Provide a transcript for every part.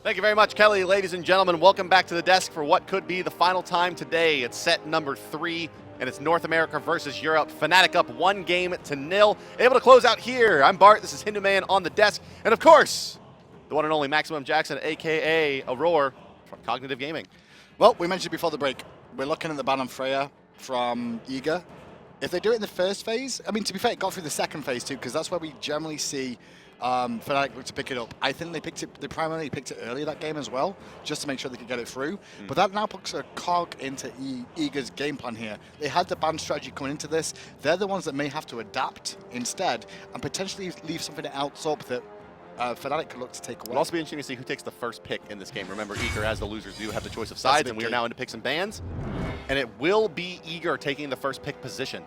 Thank you very much, Kelly. Ladies and gentlemen, welcome back to the desk for what could be the final time today. It's set number 3, and it's North America versus Europe. Fnatic up 1-0. Able to close out here. I'm Bart. This is Hindu Man on the desk. And, of course, the one and only Maximum Jackson, a.k.a. Aurora from Cognitive Gaming. Well, we mentioned before the break, we're looking at the ban on Freya from Eager. If they do it in the first phase, I mean, to be fair, it got through the second phase too, because that's where we generally see Fnatic look to pick it up. I think they primarily picked it earlier that game as well, just to make sure they could get it through. But that now puts a cog into Eager's game plan here. They had the ban strategy coming into this. They're the ones that may have to adapt instead and potentially leave something else up that Fnatic could look to take away. It'll also be interesting to see who takes the first pick in this game. Remember, Eager, as the losers do, have the choice of sides, and we are now into picks and bans. And it will be Eager taking the first pick position.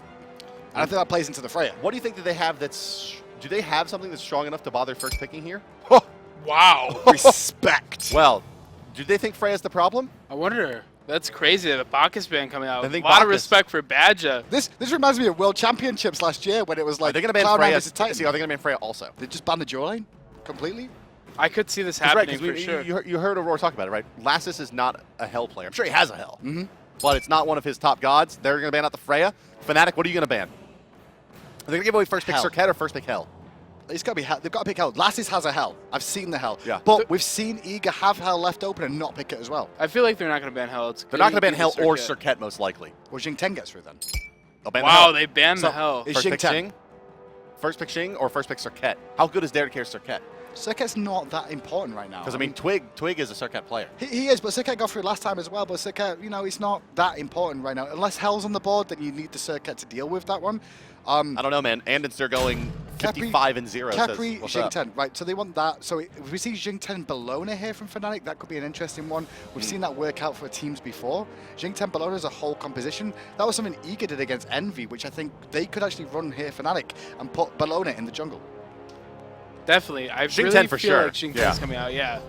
And I think that plays into the Freya. What do you think that they have that's... Do they have something that's strong enough to bother first picking here? Wow. Respect. Well, do they think Freya's the problem? I wonder. That's crazy. The Bacchus ban coming out. I A think lot of Bacchus. respect for Badgah. This reminds me of World Championships last year when it was like Are they going to ban Cloud9 Freya? versus Titan. See, are they going to ban Freya also? They just banned the dual lane completely. I could see this Right, happening 'cause for sure. you heard Aurora talk about it, right? Lassiz is not a Hell player. I'm sure he has a Hell, but it's not one of his top gods. They're going to ban out the Freya. Fnatic, what are you going to ban? Are they going to give away first pick Hell. Circuit or first pick Hell? It's got to be Hell. They've got to pick Hell. Lassiz has a Hell. I've seen the Hell. Yeah. But we've seen Eager have Hell left open and not pick it as well. I feel like they're not going to ban Hell. They're not going to ban be Hell or Circuit. Circuit, most likely. Well, Xing 10 gets through then. They'll ban the Wow, Hell. they banned the Hell. It's First Xing pick 10. Xing? First pick Xing or first pick Circuit? How good is DaretoCare Circuit? Circuit's not that important right now. Because, I mean, Twig is a Circuit player. He is, but Circuit got through last time as well. But Circuit, you know, it's not that important right now. Unless Hell's on the board, then you need the Circuit to deal with that one. I don't know, man. Andinster going 55-0. Khepri, What's Xing up? 10. Right, so they want that. So if we see Xing 10 Bellona here from Fnatic, that could be an interesting one. We've seen that work out for teams before. Xing 10 Bellona is a whole composition. That was something Eager did against Envy, which I think they could actually run here Fnatic and put Bellona in the jungle. Definitely. I Xing really 10 for feel sure. like Xing 10's Yeah. coming out, yeah.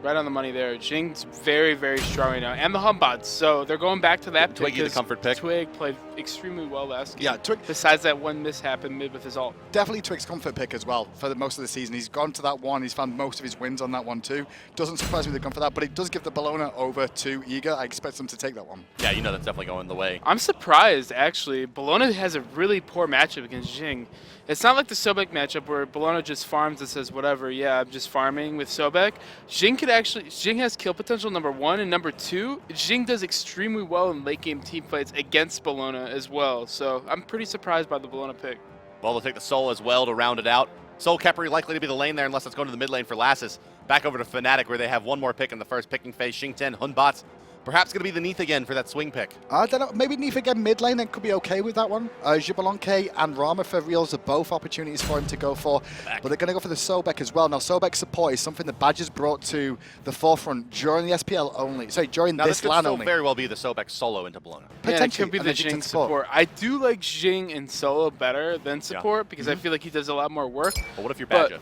Right on the money there. Xing's very, very strong right now. And the Humbots. So they're going back to that pick. Twiggy the 'cause comfort pick. Twig played extremely well last game. Yeah, Twig. Besides that one mishap in mid with his ult. Definitely Twig's comfort pick as well for most of the season. He's gone to that one. He's found most of his wins on that one too. Doesn't surprise me they've gone for that, but it does give the Bellona over to Eager. I expect them to take that one. Yeah, you know that's definitely going the way. I'm surprised, actually. Bellona has a really poor matchup against Xing. It's not like the Sobek matchup where Bellona just farms and says, whatever, yeah, I'm just farming with Sobek. Xing has kill potential, number 1, and number 2, Xing does extremely well in late game team fights against Bellona as well. So I'm pretty surprised by the Bellona pick. Well, they'll take the Soul as well to round it out. Soul Khepri likely to be the lane there unless it's going to the mid lane for Lassiz. Back over to Fnatic where they have one more pick in the first picking phase. Xing 10, Hunbots. Perhaps going to be the Neath again for that swing pick. I don't know. Maybe Neath again mid lane then could be okay with that one. Jabulonke and Rama for Realzx are both opportunities for him to go for. But they're going to go for the Sobek as well. Now, Sobek support is something that Badger's brought to the forefront during the SPL only. Sorry, during Now, this could LAN still only. very well be the Sobek solo into Bellona. Yeah, it Potentially. could be and the then Xing Xing support. I do like Xing in solo better than support because I feel like he does a lot more work. But what if you're But- Badgah?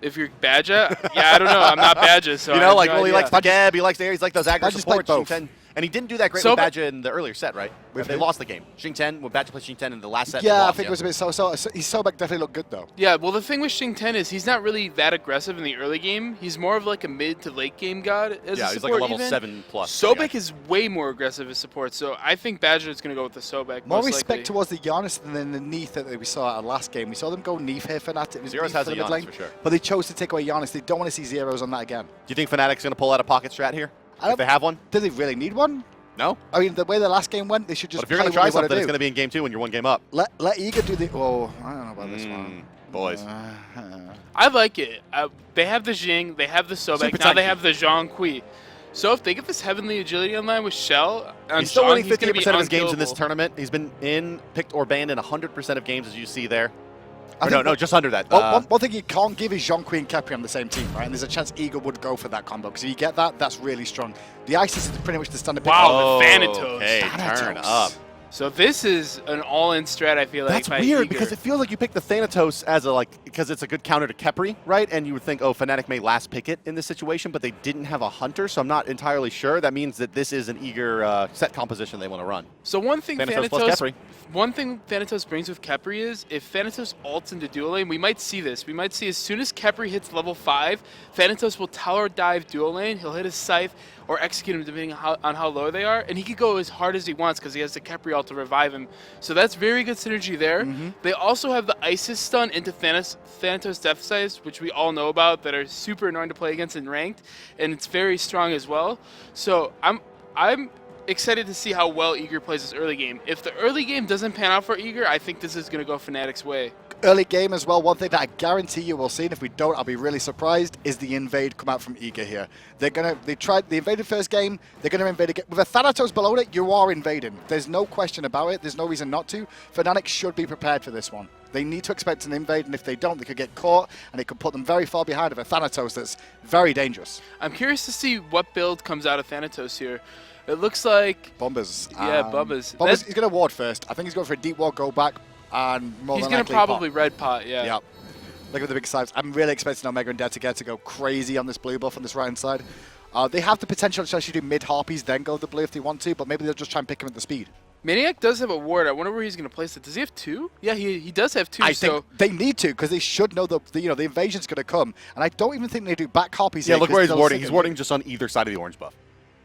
If you're Badgah, yeah, I don't know. I'm not Badgah, so You I know, have like, no well, he idea. likes the Gab, he likes the he's like those aggro Badger's played supports. both. Xing 10, and he didn't do that great So with ba- Badgah in the earlier set, right? With They who? lost the game. Xing 10, when Badgah played Xing 10 in the last set. they Yeah, I lost, think it was a bit so. His Sobek definitely looked good though. Yeah, well, the thing with Xing 10 is he's not really that aggressive in the early game. He's more of like a mid to late game god as Yeah, a he's like a support level even. 7 plus. Sobek guy. is way more aggressive as support, so I think Badger is going to go with the Sobek. More most respect likely. towards the Giannis than the Neath that we saw at our last game. We saw them go Neath here for Fnatic. It was Zyrhoes Neath has for a the mid Giannis lane, for sure. but they chose to take away Giannis. They don't want to see Zeros on that again. Do you think Fnatic's going to pull out a pocket strat here? I If don't- they have one? Do they really need one? No? I mean, the way the last game went, they should just But if you're going to play try what they wanna something, it's do. going to be in game 2 when you're one game up. Let Eager do the... Oh, I don't know about this one. Boys. I like it. They have the Xing, they have the Sobek, Super now they tanky. have the Zhong Kui. So if they get this Heavenly Agility online with Shell, on He's still Zhong, winning he's gonna 58% of his be games in this unkillable. tournament. He's been picked or banned in 100% of games, as you see there. I Or think no, just under that. one thing you can't give is Zhong Kui and Khepri on the same team, right? And there's a chance Eagle would go for that combo, because if you get that, that's really strong. The Isis is pretty much the standard pick. Wow, Oh, the Thanatos. okay, turn up. So this is an all-in strat, I feel like. That's by weird Eager. because it feels like you picked the Thanatos as a because it's a good counter to Khepri, right? And you would think, oh, Fnatic may last pick it in this situation, but they didn't have a hunter, so I'm not entirely sure. That means that this is an Eager set composition they want to run. So one thing Thanatos plus Khepri. One thing Thanatos brings with Khepri is if Thanatos ults into dual lane, we might see this. We might see as soon as Khepri hits level 5, Thanatos will tower dive dual lane, he'll hit his scythe or execute him depending on how low they are, and he could go as hard as he wants because he has the Khepri ult to revive him. So that's very good synergy there. They also have the Isis stun into Thanatos Death Size, which we all know about, that are super annoying to play against in ranked, and it's very strong as well. So I'm excited to see how well Eager plays this early game. If the early game doesn't pan out for Eager, I think this is going to go Fnatic's way. Early game as well, one thing that I guarantee you will see, and if we don't, I'll be really surprised, is the invade come out from Eager here. They invaded first game, they're gonna invade again. With a Thanatos below it, you are invading. There's no question about it, there's no reason not to. Fnatic should be prepared for this one. They need to expect an invade, and if they don't, they could get caught, and it could put them very far behind of a Thanatos that's very dangerous. I'm curious to see what build comes out of Thanatos here. It looks like... Bombers. Yeah, Bombers. Bombers, he's going to ward first. I think he's going for a deep ward, go back, and more He's than going to likely probably red pot, yeah. Yep. Look at the big sides. I'm really expecting Omega and DaretoCare to go crazy on this blue buff on this right-hand side. They have the potential to actually do mid-harpies, then go the blue if they want to, but maybe they'll just try and pick him at the speed. maniaKK does have a ward. I wonder where he's going to place it. Does he have 2? Yeah, he does have 2. I think they need to, because they should know the invasion's going to come, and I don't even think they do back harpies. Yeah, look where he's warding. He's warding just on either side of the orange buff.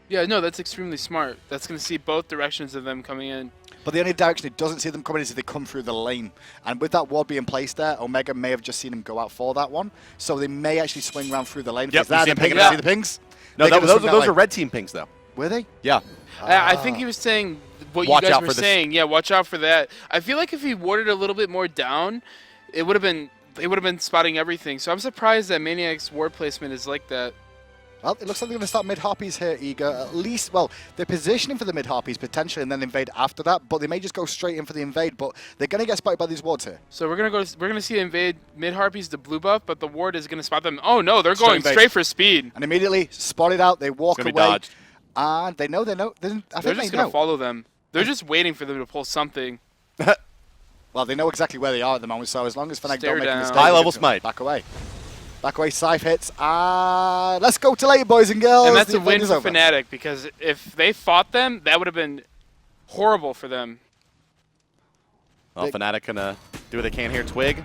Yeah, no, that's extremely smart. That's going to see both directions of them coming in. But the only direction it doesn't see them coming is if they come through the lane. And with that ward being placed there, Omega may have just seen him go out for that one. So they may actually swing around through the lane. Yep, see the pings? No, those are red team pings, though. Were they? Yeah. I think he was saying what Watch you guys out were for this. saying. Yeah, watch out for that. I feel like if he warded a little bit more down, it would have been they would have been spotting everything. So I'm surprised that maniaKK's ward placement is like that. Well, it looks like they're going to start mid-harpies here, Eager. At least, well, they're positioning for the mid-harpies potentially and then invade after that, but they may just go straight in for the invade, but they're going to get spotted by these wards here. So we're gonna see invade mid harpies the blue buff, but the ward is gonna spot them. Oh no, they're going straight for speed. And immediately spotted out, they walk away. Dodged. And they know. I think They're just gonna know. follow them. They're just waiting for them to pull something. Well, they know exactly where they are at the moment, so as long as Fnatic Stare don't make a down. mistake, High they're level just gonna smite. Back away. Back away, Scythe hits. Let's go to late, boys and girls. And that's The a win event is for over. Fnatic, because if they fought them, that would have been horrible for them. Well, Fnatic gonna do what they can here. Twig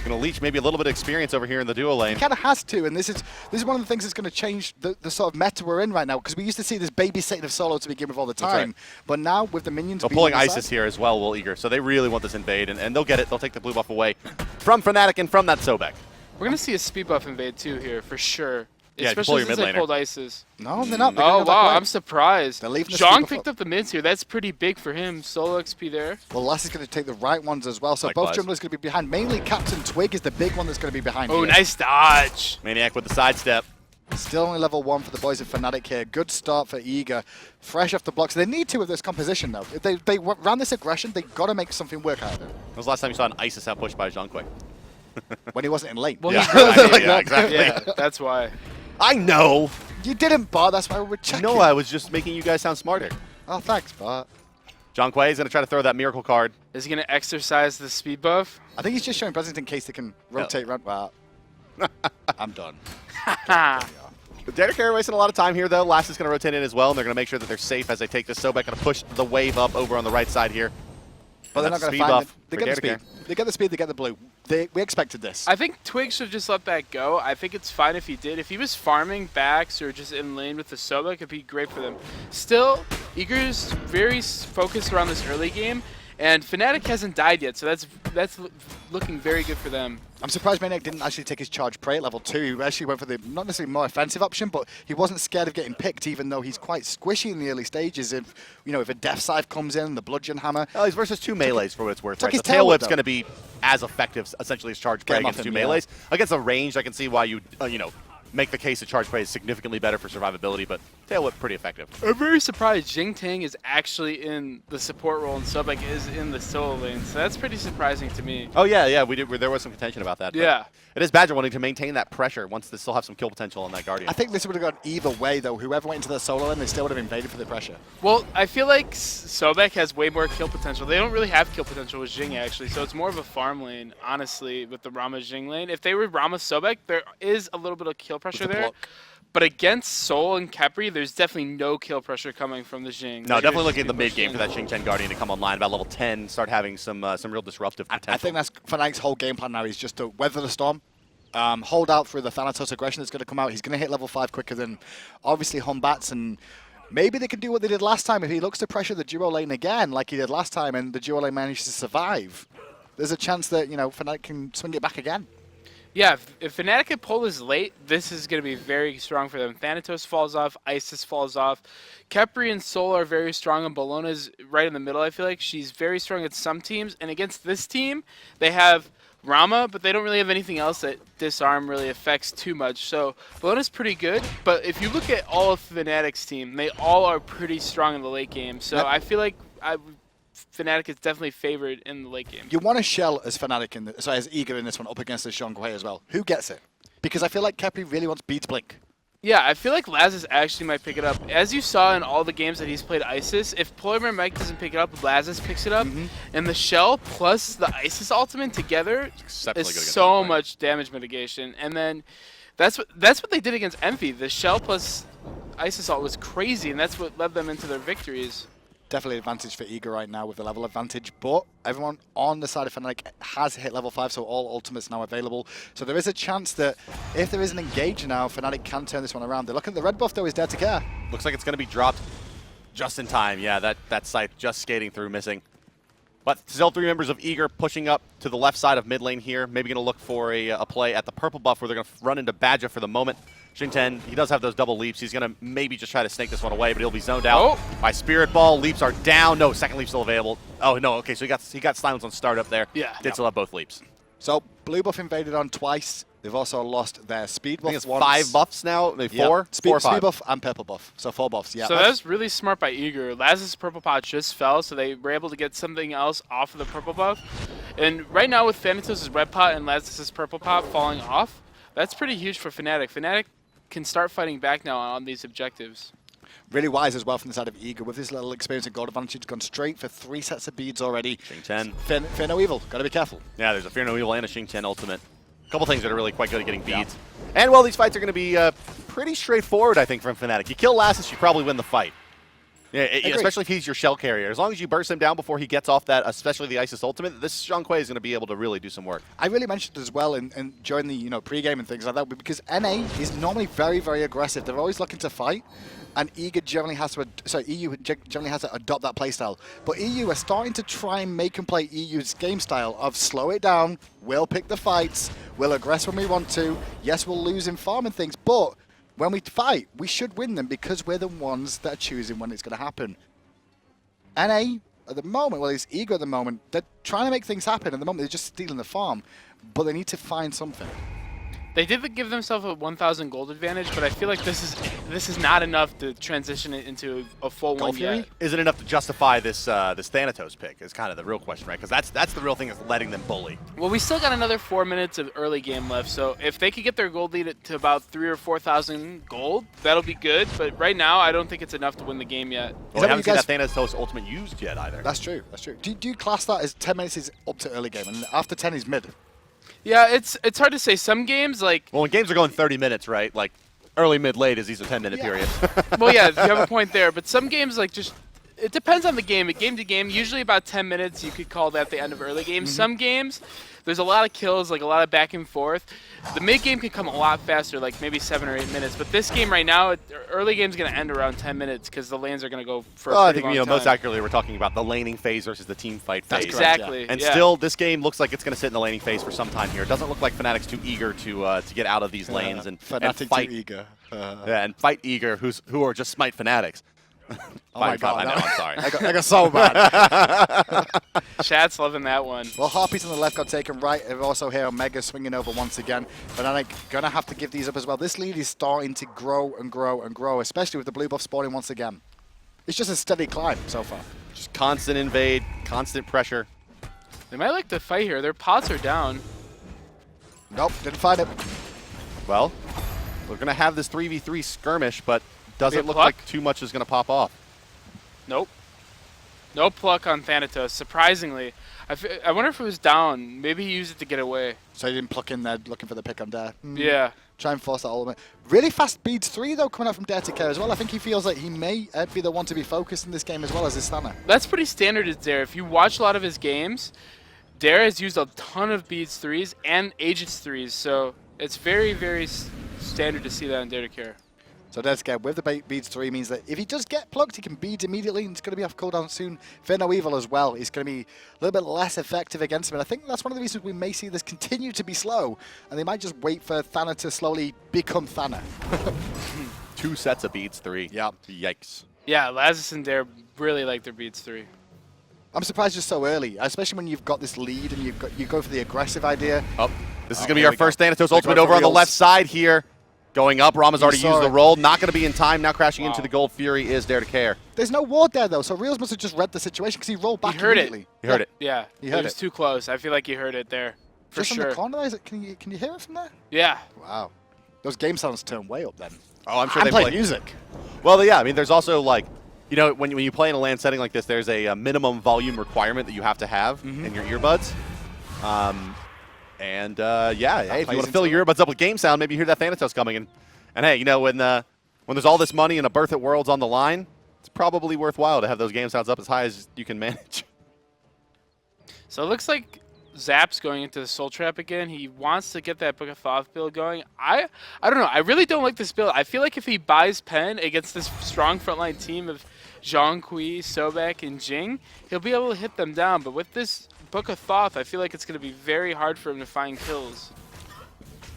gonna leech maybe a little bit of experience over here in the duo lane. Kind of has to, and this is one of the things that's going to change the sort of meta we're in right now, because we used to see this babysitting of solo to begin with all the That's time, right. but now with the minions They're being pulling on the Isis side, here as well, will Eager. So they really want this invade, and they'll get it. They'll take the blue buff away from Fnatic and from that Sobek. We're gonna see a speed buff invade too here for sure. Yeah, if you pull Especially your since mid they laner. pulled Isis. No, they're not. They're Oh gonna go back wow, away. I'm surprised. They're leaving the Zhong speed picked buff up the mids here. That's pretty big for him. Solo XP there. Well, Lassiz going to take the right ones as well, so both Likewise. junglers going to be behind. Mainly CaptainTwig is the big one that's going to be behind. Oh, here. nice dodge. maniaKK with the sidestep. Still only level 1 for the boys of Fnatic here. Good start for Eager. Fresh off the blocks. They need to with this composition, though. If they ran this aggression, they got to make something work out of it. When was the last time you saw an Isis out pushed by Zhong quick? When he wasn't in lane. Well, Yeah, he's good. yeah, exactly. Yeah, that's why. I know. You didn't, Bart. That's why we were checking. No, I was just making you guys sound smarter. Oh, thanks, Bart. Zhong is going to try to throw that miracle card. Is he gonna exercise the speed buff? I think he's just showing presence in case they can rotate around. Well, I'm done. DaretoCare wasting a lot of time here, though. Lassiz is going to rotate in as well, and they're going to make sure that they're safe as they take this. Sobek going to push the wave up over on the right side here. But they're not That's going to speed find buff it. They for get the speed. DaretoCare. They get the speed, they get the blue. We expected this. I think Twig should just let that go. I think it's fine if he did. If he was farming backs or just in lane with the Sobek, it'd be great for them. Still, Eager's very focused around this early game, and Fnatic hasn't died yet, so that's looking very good for them. I'm surprised maniaKK didn't actually take his charge prey at level 2. He actually went for the, not necessarily more offensive option, but he wasn't scared of getting picked, even though he's quite squishy in the early stages. If if a Death Scythe comes in, the Bludgeon Hammer. Oh, he's versus 2 melees for what it's worth. Took Right? his The tail tail whip's though. going to be as effective, essentially, as charge Get prey him off against 2 him, yeah. melees. Against a ranged, I can see why you, make the case that charge play is significantly better for survivability, but tail whip pretty effective. I'm very surprised Xing Tang is actually in the support role and Sobek is in the solo lane, so that's pretty surprising to me. Oh yeah, there was some contention about that. Yeah. It is Badgah wanting to maintain that pressure once they still have some kill potential on that Guardian. I think this would have gone either way, though. Whoever went into the solo lane, they still would have invaded for the pressure. Well, I feel like Sobek has way more kill potential. They don't really have kill potential with Xing, actually, so it's more of a farm lane, honestly, with the Rama Xing lane. If they were Rama Sobek, there is a little bit of kill pressure there. Block. But against Sol and Khepri, there's definitely no kill pressure coming from the Xing. No, definitely looking at the mid game for that Xing 10 Guardian to come online about level 10, start having some real disruptive potential. I think that's Fnatic's whole game plan now is just to weather the storm, hold out through the Thanatos aggression that's going to come out. He's going to hit level 5 quicker than obviously Batz, and maybe they can do what they did last time. If he looks to pressure the duo lane again like he did last time and the duo lane manages to survive, there's a chance that, you know, Fnatic can swing it back again. Yeah, if Fnatic can pull this late, this is going to be very strong for them. Thanatos falls off, Isis falls off. Khepri and Sol are very strong, and Bellona's right in the middle, I feel like. She's very strong at some teams, and against this team, they have Rama, but they don't really have anything else that disarm really affects too much. So Bellona's pretty good, but if you look at all of Fnatic's team, they all are pretty strong in the late game. So I feel like Fnatic is definitely favored in the late game. You want to shell as Fnatic as Eager in this one up against the Zhong as well. Who gets it? Because I feel like Khepri really wants B to blink. Yeah, I feel like Lassiz actually might pick it up. As you saw in all the games that he's played Isis, if PolarBearMike doesn't pick it up, Lassiz picks it up. And the shell plus the Isis ultimate together is so much damage mitigation. And then that's what they did against Envy. The shell plus Isis ult was crazy, and that's what led them into their victories. Definitely an advantage for Eager right now with the level advantage, but everyone on the side of Fnatic has hit level 5, so all ultimates now available. So there is a chance that if there is an engager now, Fnatic can turn this one around. They're looking at the red buff though, is DaretoCare. Looks like it's going to be dropped just in time. Yeah, that scythe just skating through, missing. But still 3 members of Eager pushing up to the left side of mid lane here. Maybe going to look for a play at the purple buff where they're going to run into Badgah for the moment. Xing 10, he does have those double leaps. He's going to maybe just try to snake this one away, but he'll be zoned out by Spirit Ball. Leaps are down. No, second leap still available. Oh, no, okay, so he got silence on startup there. Yeah. Did still have both leaps. So blue buff invaded on twice. They've also lost their speed buff. I think it's once. 5 buffs now, maybe 4? Speed, 4 or 5. speed buff and purple buff, so 4 buffs, yeah. So that's really smart by Eager. Laz's purple pot just fell, so they were able to get something else off of the purple buff. And right now with Thanatos' red pot and Laz's purple pot falling off, that's pretty huge for Fnatic. Fnatic can start fighting back now on these objectives. Really wise as well from the side of Eager. With his little experience in gold advantage, gone straight for 3 sets of beads already. Xing 10. Fear no evil, gotta be careful. Yeah, there's a Fear No Evil and a Xing 10 ultimate. A couple things that are really quite good at getting beads. And, well, these fights are going to be pretty straightforward, I think, from Fnatic. You kill Lassiz, you probably win the fight. Yeah, especially if he's your shell carrier. As long as you burst him down before he gets off that, especially the Isis ultimate, this Zhong is going to be able to really do some work. I really mentioned as well during the pre-game and things like that, because NA is normally very, very aggressive. They're always looking to fight, and Eager generally has to, EU generally has to adopt that playstyle. But EU are starting to try and make and play EU's game style of slow it down, we'll pick the fights, we'll aggress when we want to. Yes, we'll lose in farm and things, but when we fight, we should win them because we're the ones that are choosing when it's going to happen. NA, at the moment, well, it's Eager at the moment, they're trying to make things happen. At the moment, they're just stealing the farm, but they need to find something. They did give themselves a 1,000 gold advantage, but I feel like this is not enough to transition it into a full one yet. Is it enough to justify this Thanatos pick? Is kind of the real question, right? Because that's the real thing that's letting them bully. Well, we still got another 4 minutes of early game left, so if they could get their gold lead to about 3,000 or 4,000 gold, that'll be good. But right now, I don't think it's enough to win the game yet. Well, we haven't seen that Thanatos ultimate used yet either. That's true. That's true. Do you class that as 10 minutes is up to early game, and after 10 is mid? Yeah, it's hard to say. Some games, like... Well, when games are going 30 minutes, right? Like, early, mid, late is these are 10-minute periods. Well, yeah, you have a point there. But some games, like, just... It depends on the game. Game to game, usually about 10 minutes, you could call that the end of early game. Some games, there's a lot of kills, like a lot of back and forth. The mid game can come a lot faster, like maybe 7 or 8 minutes. But this game right now, early game's going to end around 10 minutes because the lanes are going to go for a pretty long time. Most accurately, we're talking about the laning phase versus the team fight phase. That's exactly. And still, this game looks like it's going to sit in the laning phase for some time here. It doesn't look like Fnatic's too eager to get out of these lanes and fight. Too eager. And fight Eager, who are just smite Fanatics. Oh my God, I know, I'm sorry. I got so bad. Chat's loving that one. Well, Harpies on the left got taken right. And also here, Omega swinging over once again. Fnatic going to have to give these up as well. This lead is starting to grow and grow and grow, especially with the blue buff spawning once again. It's just a steady climb so far. Just constant invade, constant pressure. They might like to fight here. Their pots are down. Nope, didn't find it. Well, we're going to have this 3v3 skirmish, but doesn't look pluck? like too much is going to pop off. Nope. No pluck on Thanatos, surprisingly. I wonder if it was down. Maybe he used it to get away. So he didn't pluck in there looking for the pick on Dare. Yeah. Try and force that ultimate. Really fast beads 3 though coming out from DaretoCare as well. I think he feels like he may be the one to be focused in this game as well as his stunner. That's pretty standard as Dare. If you watch a lot of his games, Dare has used a ton of beads 3s and Aegis 3s, so it's very, very standard to see that in DaretoCare. So DaretoCare with the beads 3 means that if he does get plucked, he can bead immediately, and it's going to be off cooldown soon. Fear No Evil as well is going to be a little bit less effective against him, and I think that's one of the reasons we may see this continue to be slow, and they might just wait for Thana to slowly become Thana. 2 sets of beads 3. Yep. Yikes. Yeah, Lassiz and Dare really like their beads 3. I'm surprised just so early, especially when you've got this lead and you go for the aggressive idea. Oh, this is going to be here our we go. first Thanatos They're ultimate going for over on the Reals. left side here. Going up, Rama's already saw used the it. roll. Not going to be in time. Now crashing Wow. into the Gold Fury is DaretoCare. There's no ward there though, so Reals must have just read the situation because he rolled back He heard it. immediately. He heard it. Yeah, You heard it was it. too close. I feel like you heard it there, for Just sure. on the corner, is it? Can you hear it from there? Yeah. Wow, those game sounds turn way up then. Oh, I'm sure they playing play music. Well, yeah. I mean, there's also like, you know, when you play in a LAN setting like this, there's a minimum volume requirement that you have to have in your earbuds. Yeah, hey, if you plays want to fill into your earbuds up with game sound, maybe you hear that Thanatos coming in. And hey, you know, when there's all this money and a berth at Worlds on the line, it's probably worthwhile to have those game sounds up as high as you can manage. So it looks like Zap's going into the Soul Trap again. He wants to get that Book of Thoth build going. I don't know. I really don't like this build. I feel like if he buys Pen against this strong frontline team of Zhong, Sobek, and Xing, he'll be able to hit them down. But with this Book of Thoth, I feel like it's going to be very hard for him to find kills.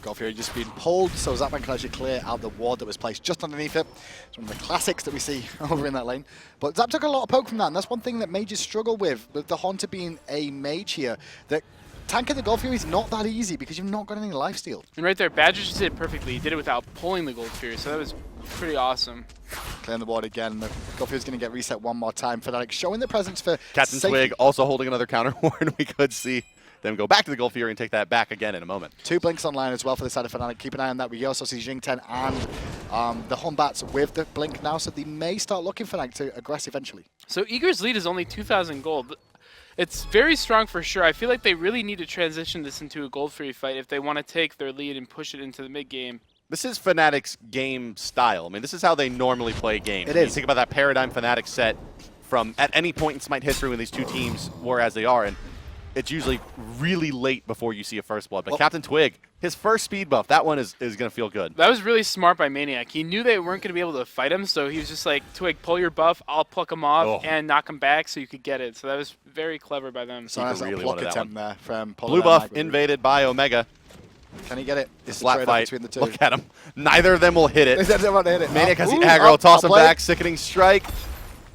Gold Fury just being pulled, so Zapman can actually clear out the ward that was placed just underneath it. It's one of the classics that we see over in that lane. But Zap took a lot of poke from that, and that's one thing that mages struggle with the Haunter being a mage here. That tanking the Gold Fury is not that easy because you've not got any lifesteal. And right there, Badgah just did it perfectly. He did it without pulling the Gold Fury, so that was pretty awesome. Clearing the ward again. The Gold Fury's going to get reset one more time. Fnatic showing the presence for CaptainTwig also holding another counter ward. We could see them go back to the Gold Fury and take that back again in a moment. 2 blinks online as well for the side of Fnatic. Keep an eye on that. We also see Xing 10 and the Batz with the blink now, so they may start looking for Fnatic to aggress eventually. So Eager's lead is only 2,000 gold. It's very strong for sure. I feel like they really need to transition this into a Gold Fury fight if they want to take their lead and push it into the mid game. This is Fnatic's game style. I mean, this is how they normally play games. It You is. think about that paradigm Fnatic set from at any point in Smite history when these two teams were as they are, and it's usually really late before you see a first blood. But Well, CaptainTwig, his first speed buff, that one is going to feel good. That was really smart by maniaKK. He knew they weren't going to be able to fight him, so he was just like, Twig, pull your buff, I'll pluck him off and knock him back so you could get it. So that was very clever by them. So nice really little block wanted that attempt there from Blue buff PolarBearMike. invaded by Omega. Can he get it? It's a Slap trade-off fight. between the two. Look at him. Neither of them will hit it. They want to hit it. maniaKK has the Ooh, aggro, toss I'll him play back, it. sickening strike,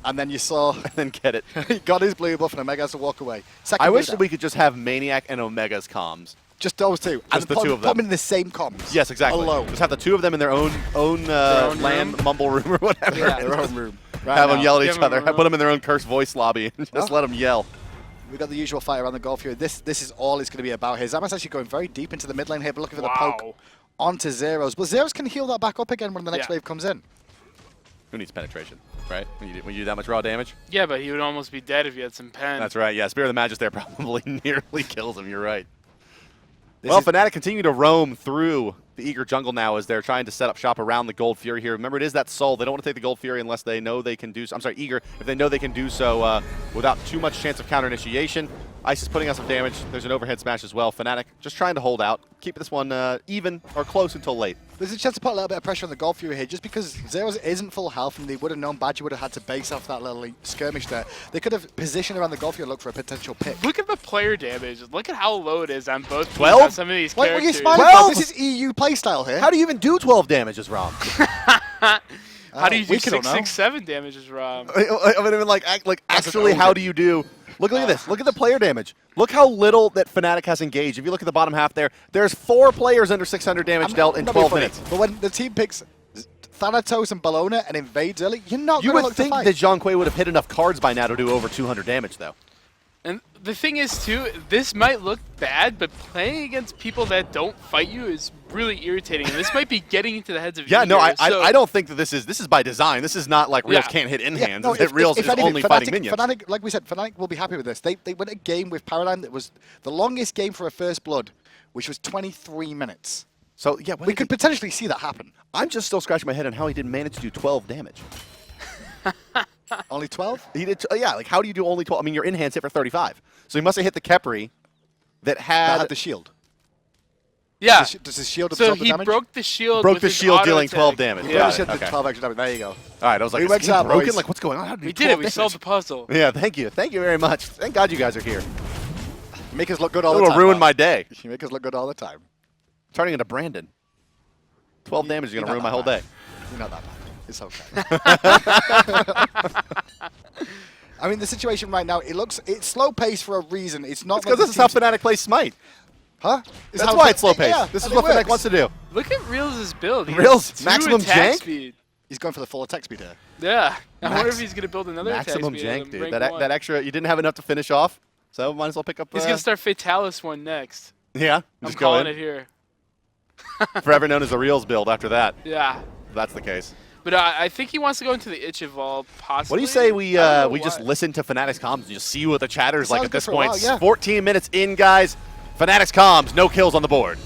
And then you saw and then get it. he got his blue buff and Omega has to walk away. Second I blue wish that down. we could just have maniaKK and Omega's comms. Just those two. Just the put, two of put them them. in the same comms. Yes, exactly. Alone. Just have the two of them in their own own LAN room? mumble room or whatever. Yeah. Their own room. Right Have them now, yell at Give each them other. a room. Put them in their own cursed voice lobby and just let them yell. We've got the usual fight around the Gold Fury. This is all it's going to be about here. Zapman's actually going very deep into the mid lane here, but looking for the poke onto Zyrhoes. But Zyrhoes can heal that back up again when the next wave comes in. Who needs penetration, right? When you do that much raw damage? Yeah, but he would almost be dead if he had some pen. That's right, yeah. Spear of the Magus there probably nearly kills him, you're right. This Well, is- Fnatic continue to roam through the Eager jungle now as they're trying to set up shop around the Gold Fury here. Remember, it is that soul. They don't want to take the Gold Fury unless they know they can do so. I'm sorry, Eager, if they know they can do so without too much chance of counter initiation. Ice is putting out some damage. There's an overhead smash as well. Fnatic just trying to hold out, keep this one even or close until late. There's a chance to put a little bit of pressure on the Gold Fury here, just because Zyrhoes isn't full health, and they would have known Badgah would have had to base off that little skirmish there. They could have positioned around the Gold Fury and looked for a potential pick. Look at the player damage. Look at how low it is on both teams 12? on some of these Wait, were you characters. smiling? 12? This is EU playstyle here. How do you even do 12 damage as Rom? How do you do we don't know. 667 damage as Ram? I mean, actually, how do you do? Look at this. Look at the player damage. Look how little that Fnatic has engaged. If you look at the bottom half there, there's 4 players under 600 damage dealt in 12 minutes. But when the team picks Thanatos and Bellona and invades early, you're not You going to would look to think fight. that Zhong would have hit enough cards by now to do over 200 damage, though. And the thing is, too, this might look bad, but playing against people that don't fight you is really irritating. And this might be getting into the heads of Yeah, no, so I don't think that this is by design. This is not like Reals can't hit in hands. no, Reals is anything, only fighting minions. Fnatic, like we said, Fnatic will be happy with this. They won a game with Paradigm that was the longest game for a first blood, which was 23 minutes. So, yeah, We could potentially see that happen. I'm just still scratching my head on how he didn't manage to do 12 damage. Only 12? He did, yeah, like how do you do only 12? I mean, your in-hands hit for 35. So he must have hit the Khepri that had... That had the shield. Yeah. Does his shield So absorb the he damage? broke the shield. broke with the his shield, auto dealing attack. 12 damage. Yeah, Got the it, shield did okay. 12 extra damage. There you go. All right, I was like, We is worked he it out, broken? boys. Like, what's going on? How did We he did it. 12 We solved the damage? puzzle. Yeah, thank you. Thank you very much. Thank God you guys are here. You make us look good all It the will time. ruin Bob. my day. You make us look good all the time. Turning into Brandon. 12 damage is going to You're ruin not my whole that day. bad. You're not that bad. It's okay. I mean, the situation right now, it's slow pace for a reason. It's not Because this is how Fnatic plays Smite. Huh? That's why it's slow pace. Yeah, This is and what it Fnatic works. wants to do. Look at Realz's build. He Realz, has 2 maximum attack jank? speed. He's going for the full attack speed here. Yeah. I wonder Max- if he's going to build another Maximum attack speed. jank, at dude. rank That 1. extra, you didn't have enough to finish off, so might as well pick up. He's going to start Fatalis one next. Yeah, I'm just go calling in. it here. Forever known as the Reals build after that. Yeah. If that's the case. But I think he wants to go into the Itch Evolve, possibly. What do you say we I don't know just why. listen to Fnatic's comms and just see what the chatter is like Sounds at good this for a point? while, yeah. 14 minutes in, guys. Fnatic's comms, no kills on the board.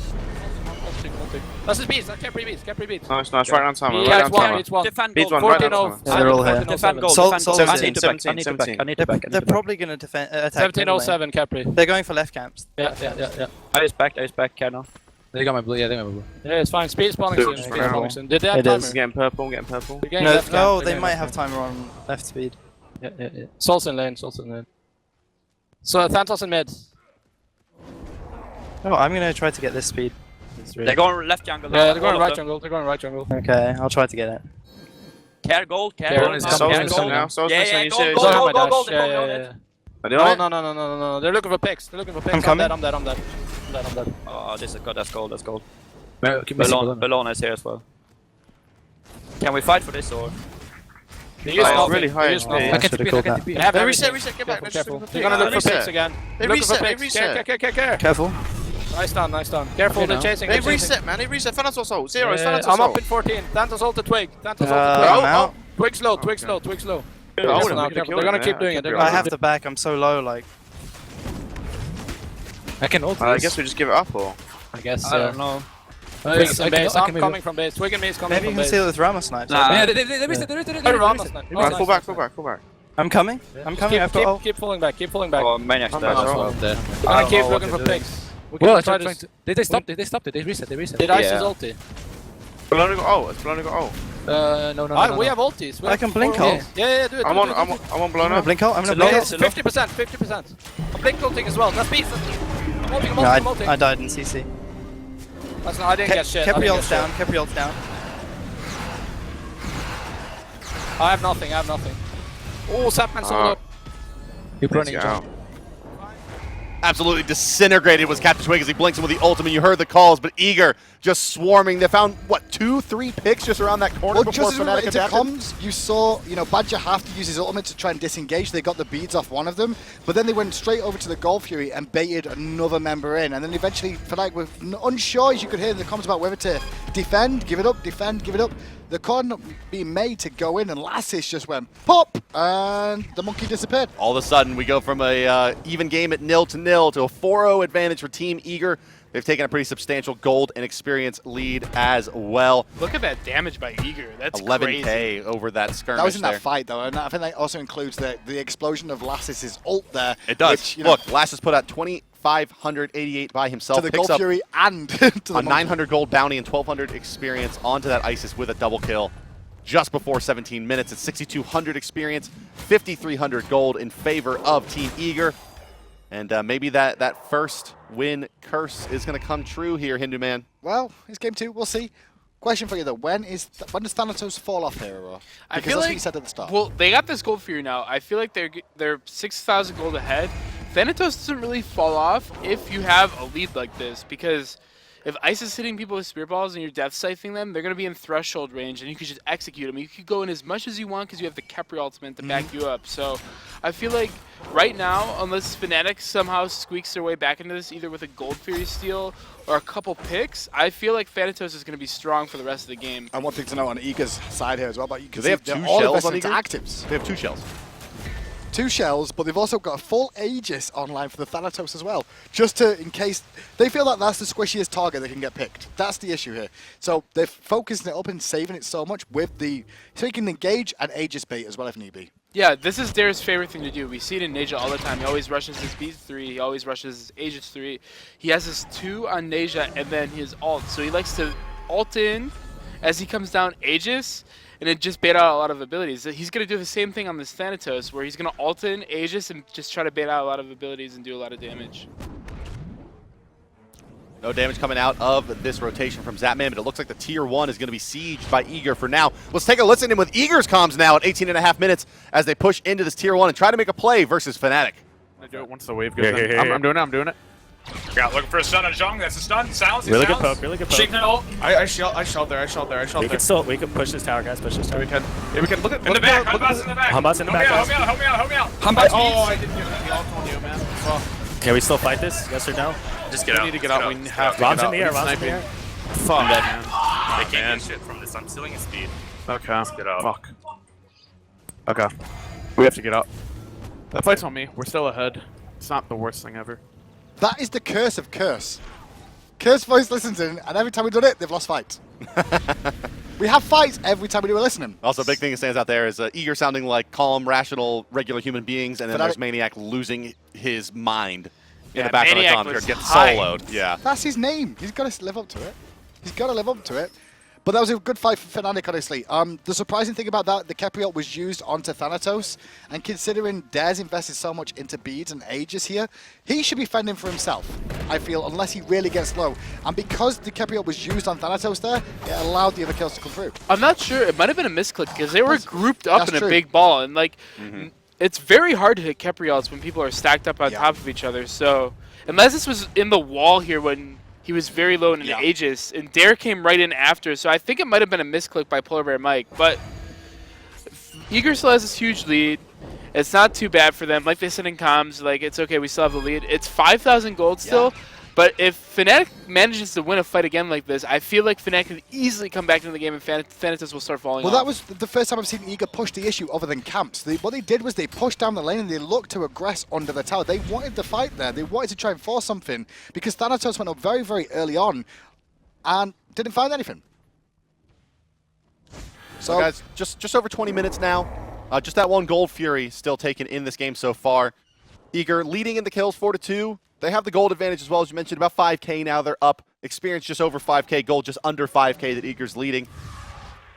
Lassiz beats, Khepri beats, Khepri beats. Nice, right on timer. Yeah, Right it's on one, timer. it's one. Defend Beats gold. one, right 14 on of. timer. They're all here. Defend gold, Sol- defend gold. Sol- I need to back, I 17, need to back, 17. I need to back. They're probably going to defend attack. 1707 Khepri. They're going for left camps. Yeah. I is back, care now. They got my blue, yeah, they got my blue. Yeah, it's fine. Speed spawning Dude, soon. it's Speed fine. spawning soon. Did they have It timer? is. Getting purple, getting purple. They're getting No, left camp, no, they're they getting might left have camp. timer on left speed. Yeah. Soul's in lane, Soul's in lane. So Thanatos in mid. Oh, I'm going to try to get this speed. They're going left jungle. Yeah, they're going all right of them. jungle. They're going right jungle. Okay, I'll try to get it. Care gold, care Care gold. is now, coming, care is gold. coming now. Soul's Yeah, missing, yeah, you gold, see it. Don't have my gold, dash. gold, Yeah. Are they on it? No. They're looking for picks. They're looking for picks. I'm coming. I'm dead. Oh, this is good. That's gold. That's gold. Bellona, Bellona. Bellona is here as well. Can we fight for this or? They use Oh, nothing. really high They use HP. nothing. I should have called that. They have They everything. reset, get back. Careful. Let's They're just gonna look for reset. picks again. They Looking for reset, they picks. reset. Care. Careful. Nice down. Careful, Okay, they're now. chasing. They they're chasing. reset, man. They reset. Thanatos ult. Zyrhoes, Thanatos I'm up ult. in 14. Thanatos ult to Twig. I'm Twig. out. Twig slow. Okay. Twig slow. Yeah, I Careful would've now, really careful. killed They're gonna him, keep yeah. doing it. They're I gonna I have keep to back, I'm so low, like. I can ult I guess we just give it up, or? I guess. I don't know. Twig's in base. I'm maybe- coming from base. Twig and me is coming Maybe you from can base. seal it with Rama snipes. Nah. Yeah, they reset. reset. Rama snipe. Right, fall back. I'm coming. I'm coming. I've got ult. Keep falling back. Keep falling back. Oh, maniaKK I'm dead back as as well. We're I gonna don't keep know what looking for they're doing. picks. Well, try to. they stopped it. They reset. Did Isis Yeah. ulti? Bellona got ult. It's Bellona got ult. No. We have ultis. I can blink ult. Yeah, do it. I'm do on it. I'm on I'm Bellona. gonna blink ult. I'm gonna It's a blink low- ult. 50%. I'm blink ulting as well. That's beast. I'm ulting. No, I died in CC. That's not, I didn't get shit. Khepri ult's down. Khepri ult's down. I have nothing. Oh, Zapman solo. Keep running, Let's Zhong. go. Absolutely disintegrated was CaptainTwig as he blinks him with the ultimate. You heard the calls, but Eager just swarming. They found, what, 2-3 picks just around that corner Well, before just as we went Fnatic into adapted? comms, you saw, Badgah have to use his ultimate to try and disengage. They got the beads off one of them, but then they went straight over to the Gold Fury and baited another member in. And then eventually, Fnatic were unsure, as you could hear in the comments, about whether to defend, give it up. The call being made to go in, and Lassiz just went pop, and the monkey disappeared. All of a sudden, we go from a even game at 0-0 to a 4-0 advantage for Team Eager. They've taken a pretty substantial gold and experience lead as well. Look at that damage by Eager. That's 11K crazy. over that skirmish That was in there. that fight, though, and I think that also includes the explosion of Lassiz's ult there. It does. Which, Look, Lassiz put out 2,588 by himself. to the picks Gold up Fury and to the a monkey. 900 gold bounty and 1,200 experience onto that Isis with a double kill just before 17 minutes. It's 6,200 experience, 5,300 gold in favor of Team Eager. And maybe that first win curse is going to come true here, Hindu Man. Well, it's game 2. We'll see. Question for you though: when does Thanatos fall off here? Because I feel that's like what you said at the start. well, they got this gold Fury now. I feel like they're 6,000 gold ahead. Thanatos doesn't really fall off if you have a lead like this, because if Ice is hitting people with spear balls and you're death scything them, they're going to be in threshold range and you can just execute them. You can go in as much as you want because you have the Khepri ultimate to back you up. So I feel like right now, unless Fnatic somehow squeaks their way back into this, either with a gold Fury steal or a couple picks, I feel like Thanatos is going to be strong for the rest of the game. And one thing to note on Eager's side here as well, but you can they have see two they're all shells on invested into Eager? actives. They have 2 shells. 2 shells, but they've also got a full Aegis online for the Thanatos as well, just to, in case they feel that that's the squishiest target that can get picked. That's the issue here. So they're focusing it up and saving it so much with the, so he can engage and Aegis bait as well if need be. Yeah, this is Dare's favorite thing to do. We see it in Neja all the time. He always rushes his beat 3, he always rushes his Aegis 3. He has his 2 on Neja and then his ult. So he likes to ult in as he comes down Aegis, and it just bait out a lot of abilities. He's going to do the same thing on this Thanatos, where he's going to ult in Aegis and just try to bait out a lot of abilities and do a lot of damage. No damage coming out of this rotation from Zapman, but it looks like the tier 1 is going to be sieged by Eager for now. Let's take a listen in with Eager's comms now at 18.5 minutes as they push into this tier 1 and try to make a play versus Fnatic. I do it once the wave goes in. I'm doing it, I'm doing it. Yeah, looking for a stun on Zhong. That's a stun. Sounds. Really good poke, really good poke. Shaking it all. I shelled there. We can push this tower, guys. Push this tower. We can. Yeah, we can look at In the back. Humbat's in the back. Humbat's in the back, Help me guys. out. Help me out. Oh, I didn't get the ult on you, man. Fuck. Can we still fight this? Yes or no? Just get We out. need to get out. We have to Rob's get in the air. out. Rob's in the air. Fuck, man. They can't get shit from this. I'm stealing his speed. Okay. Get out. Fuck. Okay. We have to get out. That fight's on me. We're still ahead. It's not the worst thing ever. That is the curse of Curse. Curse voice listens in, and every time we've done it, they've lost fights. We have fights every time we do a listening. Also, a big thing that stands out there is Eager sounding like calm, rational, regular human beings, and then there's maniaKK losing his mind in the background of the commentary, gets soloed. Yeah. That's his name. He's got to live up to it. He's got to live up to it. But that was a good fight for Fnatic, honestly. The surprising thing about that, the Khepri ult was used onto Thanatos, and considering Dare's invested so much into beads and Aegis here, he should be fending for himself, I feel, unless he really gets low. And because the Khepri ult was used on Thanatos there, it allowed the other kills to come through. I'm not sure. It might have been a misclick because they were grouped up in a true. big ball, and like it's very hard to hit Khepri ults when people are stacked up on top of each other. So unless this was in the wall here when he was very low in an Aegis, and Dare came right in after, so I think it might have been a misclick by PolarBearMike. But Eager still has this huge lead. It's not too bad for them. Like they said in comms, like it's okay, we still have the lead. It's 5,000 gold still, but if Fnatic manages to win a fight again like this, I feel like Fnatic could easily come back into the game and Thanatos will start falling off. Well, that was the first time I've seen Eager push the issue other than camps. What they did was they pushed down the lane and they looked to aggress under the tower. They wanted the fight there. They wanted to try and force something because Thanatos went up very, very early on and didn't find anything. So guys, just over 20 minutes now. Just that one gold Fury still taken in this game so far. Eager leading in the kills 4-2. They have the gold advantage as well, as you mentioned, about 5K now. They're up. Experience just over 5K, gold just under 5K that Eager's leading.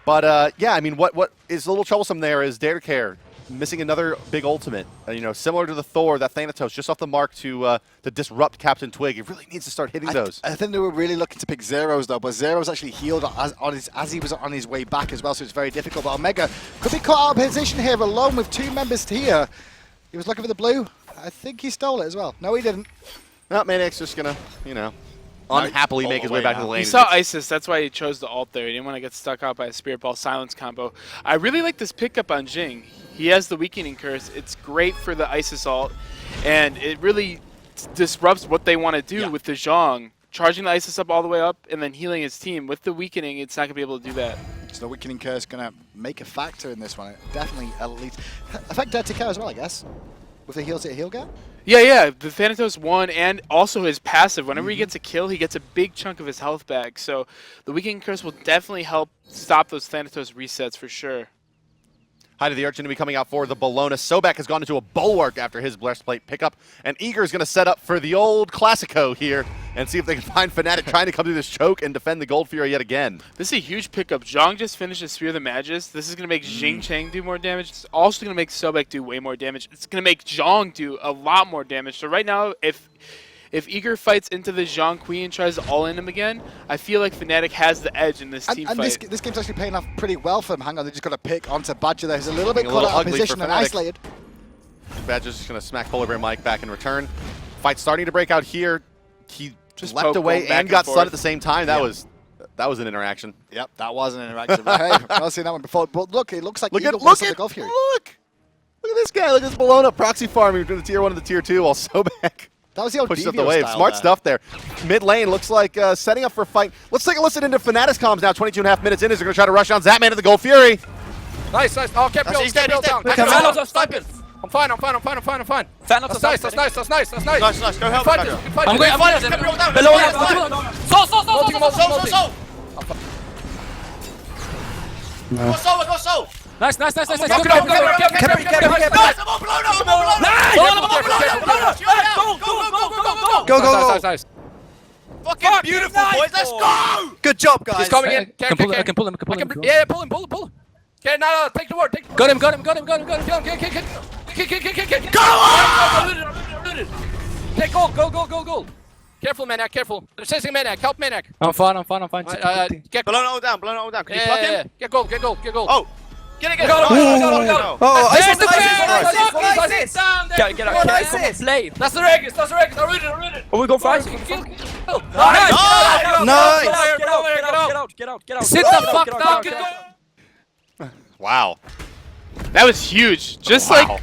But yeah, I mean, what is a little troublesome there is DaretoCare missing another big ultimate. You know, similar to the Thor, that Thanatos just off the mark to disrupt CaptainTwig. It really needs to start hitting those. I think they were really looking to pick Zyrhoes though, but Zyrhoes actually healed as he was on his way back as well, so it's very difficult. But Omega could be caught out of position here alone with 2 members here. He was looking for the blue. I think he stole it as well. No, he didn't. No, maniaKK's just gonna, you know, unhappily make his way back to the lane. He saw Isis, that's why he chose the ult there. He didn't want to get stuck out by a Spirit Ball Silence combo. I really like this pickup on Xing. He has the Weakening Curse. It's great for the Isis ult, and it really disrupts what they want to do with the Zhong. Charging the Isis up all the way up and then healing his team. With the Weakening, it's not going to be able to do that. So the Weakening Curse going to make a factor in this one. It definitely at least affect DaretoCare as well, I guess. With the heals that he'll get? Yeah. The Thanatos won, and also his passive. Whenever he gets a kill, he gets a big chunk of his health back. So the Weakening Curse will definitely help stop those Thanatos resets for sure. Hi to the Arch enemy coming out for the Bellona. Sobek has gone into a bulwark after his breastplate pickup, and Eager is going to set up for the old Classico here and see if they can find Fnatic trying to come through this choke and defend the Gold Fury yet again. This is a huge pickup. Zhong just finished his Sphere of the Magus. This is going to make Xing Chang do more damage. It's also going to make Sobek do way more damage. It's going to make Zhong do a lot more damage. So right now, if if Eager fights into the Zhong Queen and tries to all in him again, I feel like Fnatic has the edge in this team and fight. this game's actually paying off pretty well for them. Hang on, they just got to pick onto Badgah there. He's a little bit A caught little out of ugly position for and Fnatic. isolated. Badger's just going to smack PolarBearMike back in return. Fight starting to break out here. He Just leapt poke away going back and got and stunned at forth. the same time. That was an interaction. Yep, that was an interaction. Hey, I've not seen that one before. But look, it looks like Look Eagle at wants the Golf Fury. look at this guy. Look at this Bellona proxy farming between the tier 1 and the tier 2 while Sobek That was the old pushes up Devio the wave. style Smart there. stuff there. Mid lane looks like setting up for a fight. Let's take a listen into Fnatic's comms now. 22.5 minutes in as they're going to try to rush on Zapman to the Gold Fury. Nice. Oh, Khepri He's dead, he's dead. down. Look at Thanatos are sniping. I'm fine. Thanatos That's is nice. That's nice. Nice, go help Fight Badgah. this, fight I'm this. going. Khepri all down. Bellona. Multi. Go so. Nice. Go, Khepri. Go. Nice. Fucking beautiful, boys. Let's go. Good job, guys. He's coming in. I can pull him. Yeah, pull him. Okay, no, take the word. Got him. Kill him. Okay, goal. Careful, maniaKK, careful. They're chasing maniaKK. Help maniaKK. I'm fine. Get Bellona all down. Can you pluck him? Get goal. Oh. Get it. Got him. Oh, Yes, Get out. Play. That's the Regis. I read it. Oh, we go fast. Get out. Sit the fuck down. Wow. That was huge. Just Wow.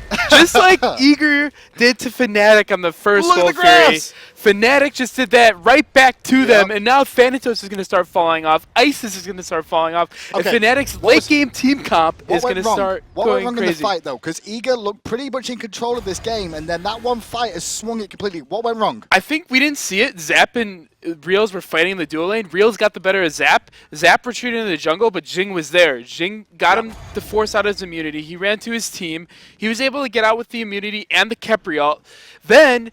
like Eager did to Fnatic on the first Look at Gold the Fury. grass. Fnatic just did that right back to them, and now Thanatos is going to start falling off. Isis is going to start falling off. Okay. And Fnatic's What was- late-game team comp What is went going to wrong? start What went going wrong in the crazy. fight, though? Because Eager looked pretty much in control of this game, and then that one fight has swung it completely. What went wrong? I think we didn't see it. Zap and Reals were fighting in the dual lane. Reals got the better of Zap. Zap retreated into the jungle, but Xing was there. Xing got him to force out his immunity. He ran to his team. He was able to get out with the immunity and the Khepri ult. Then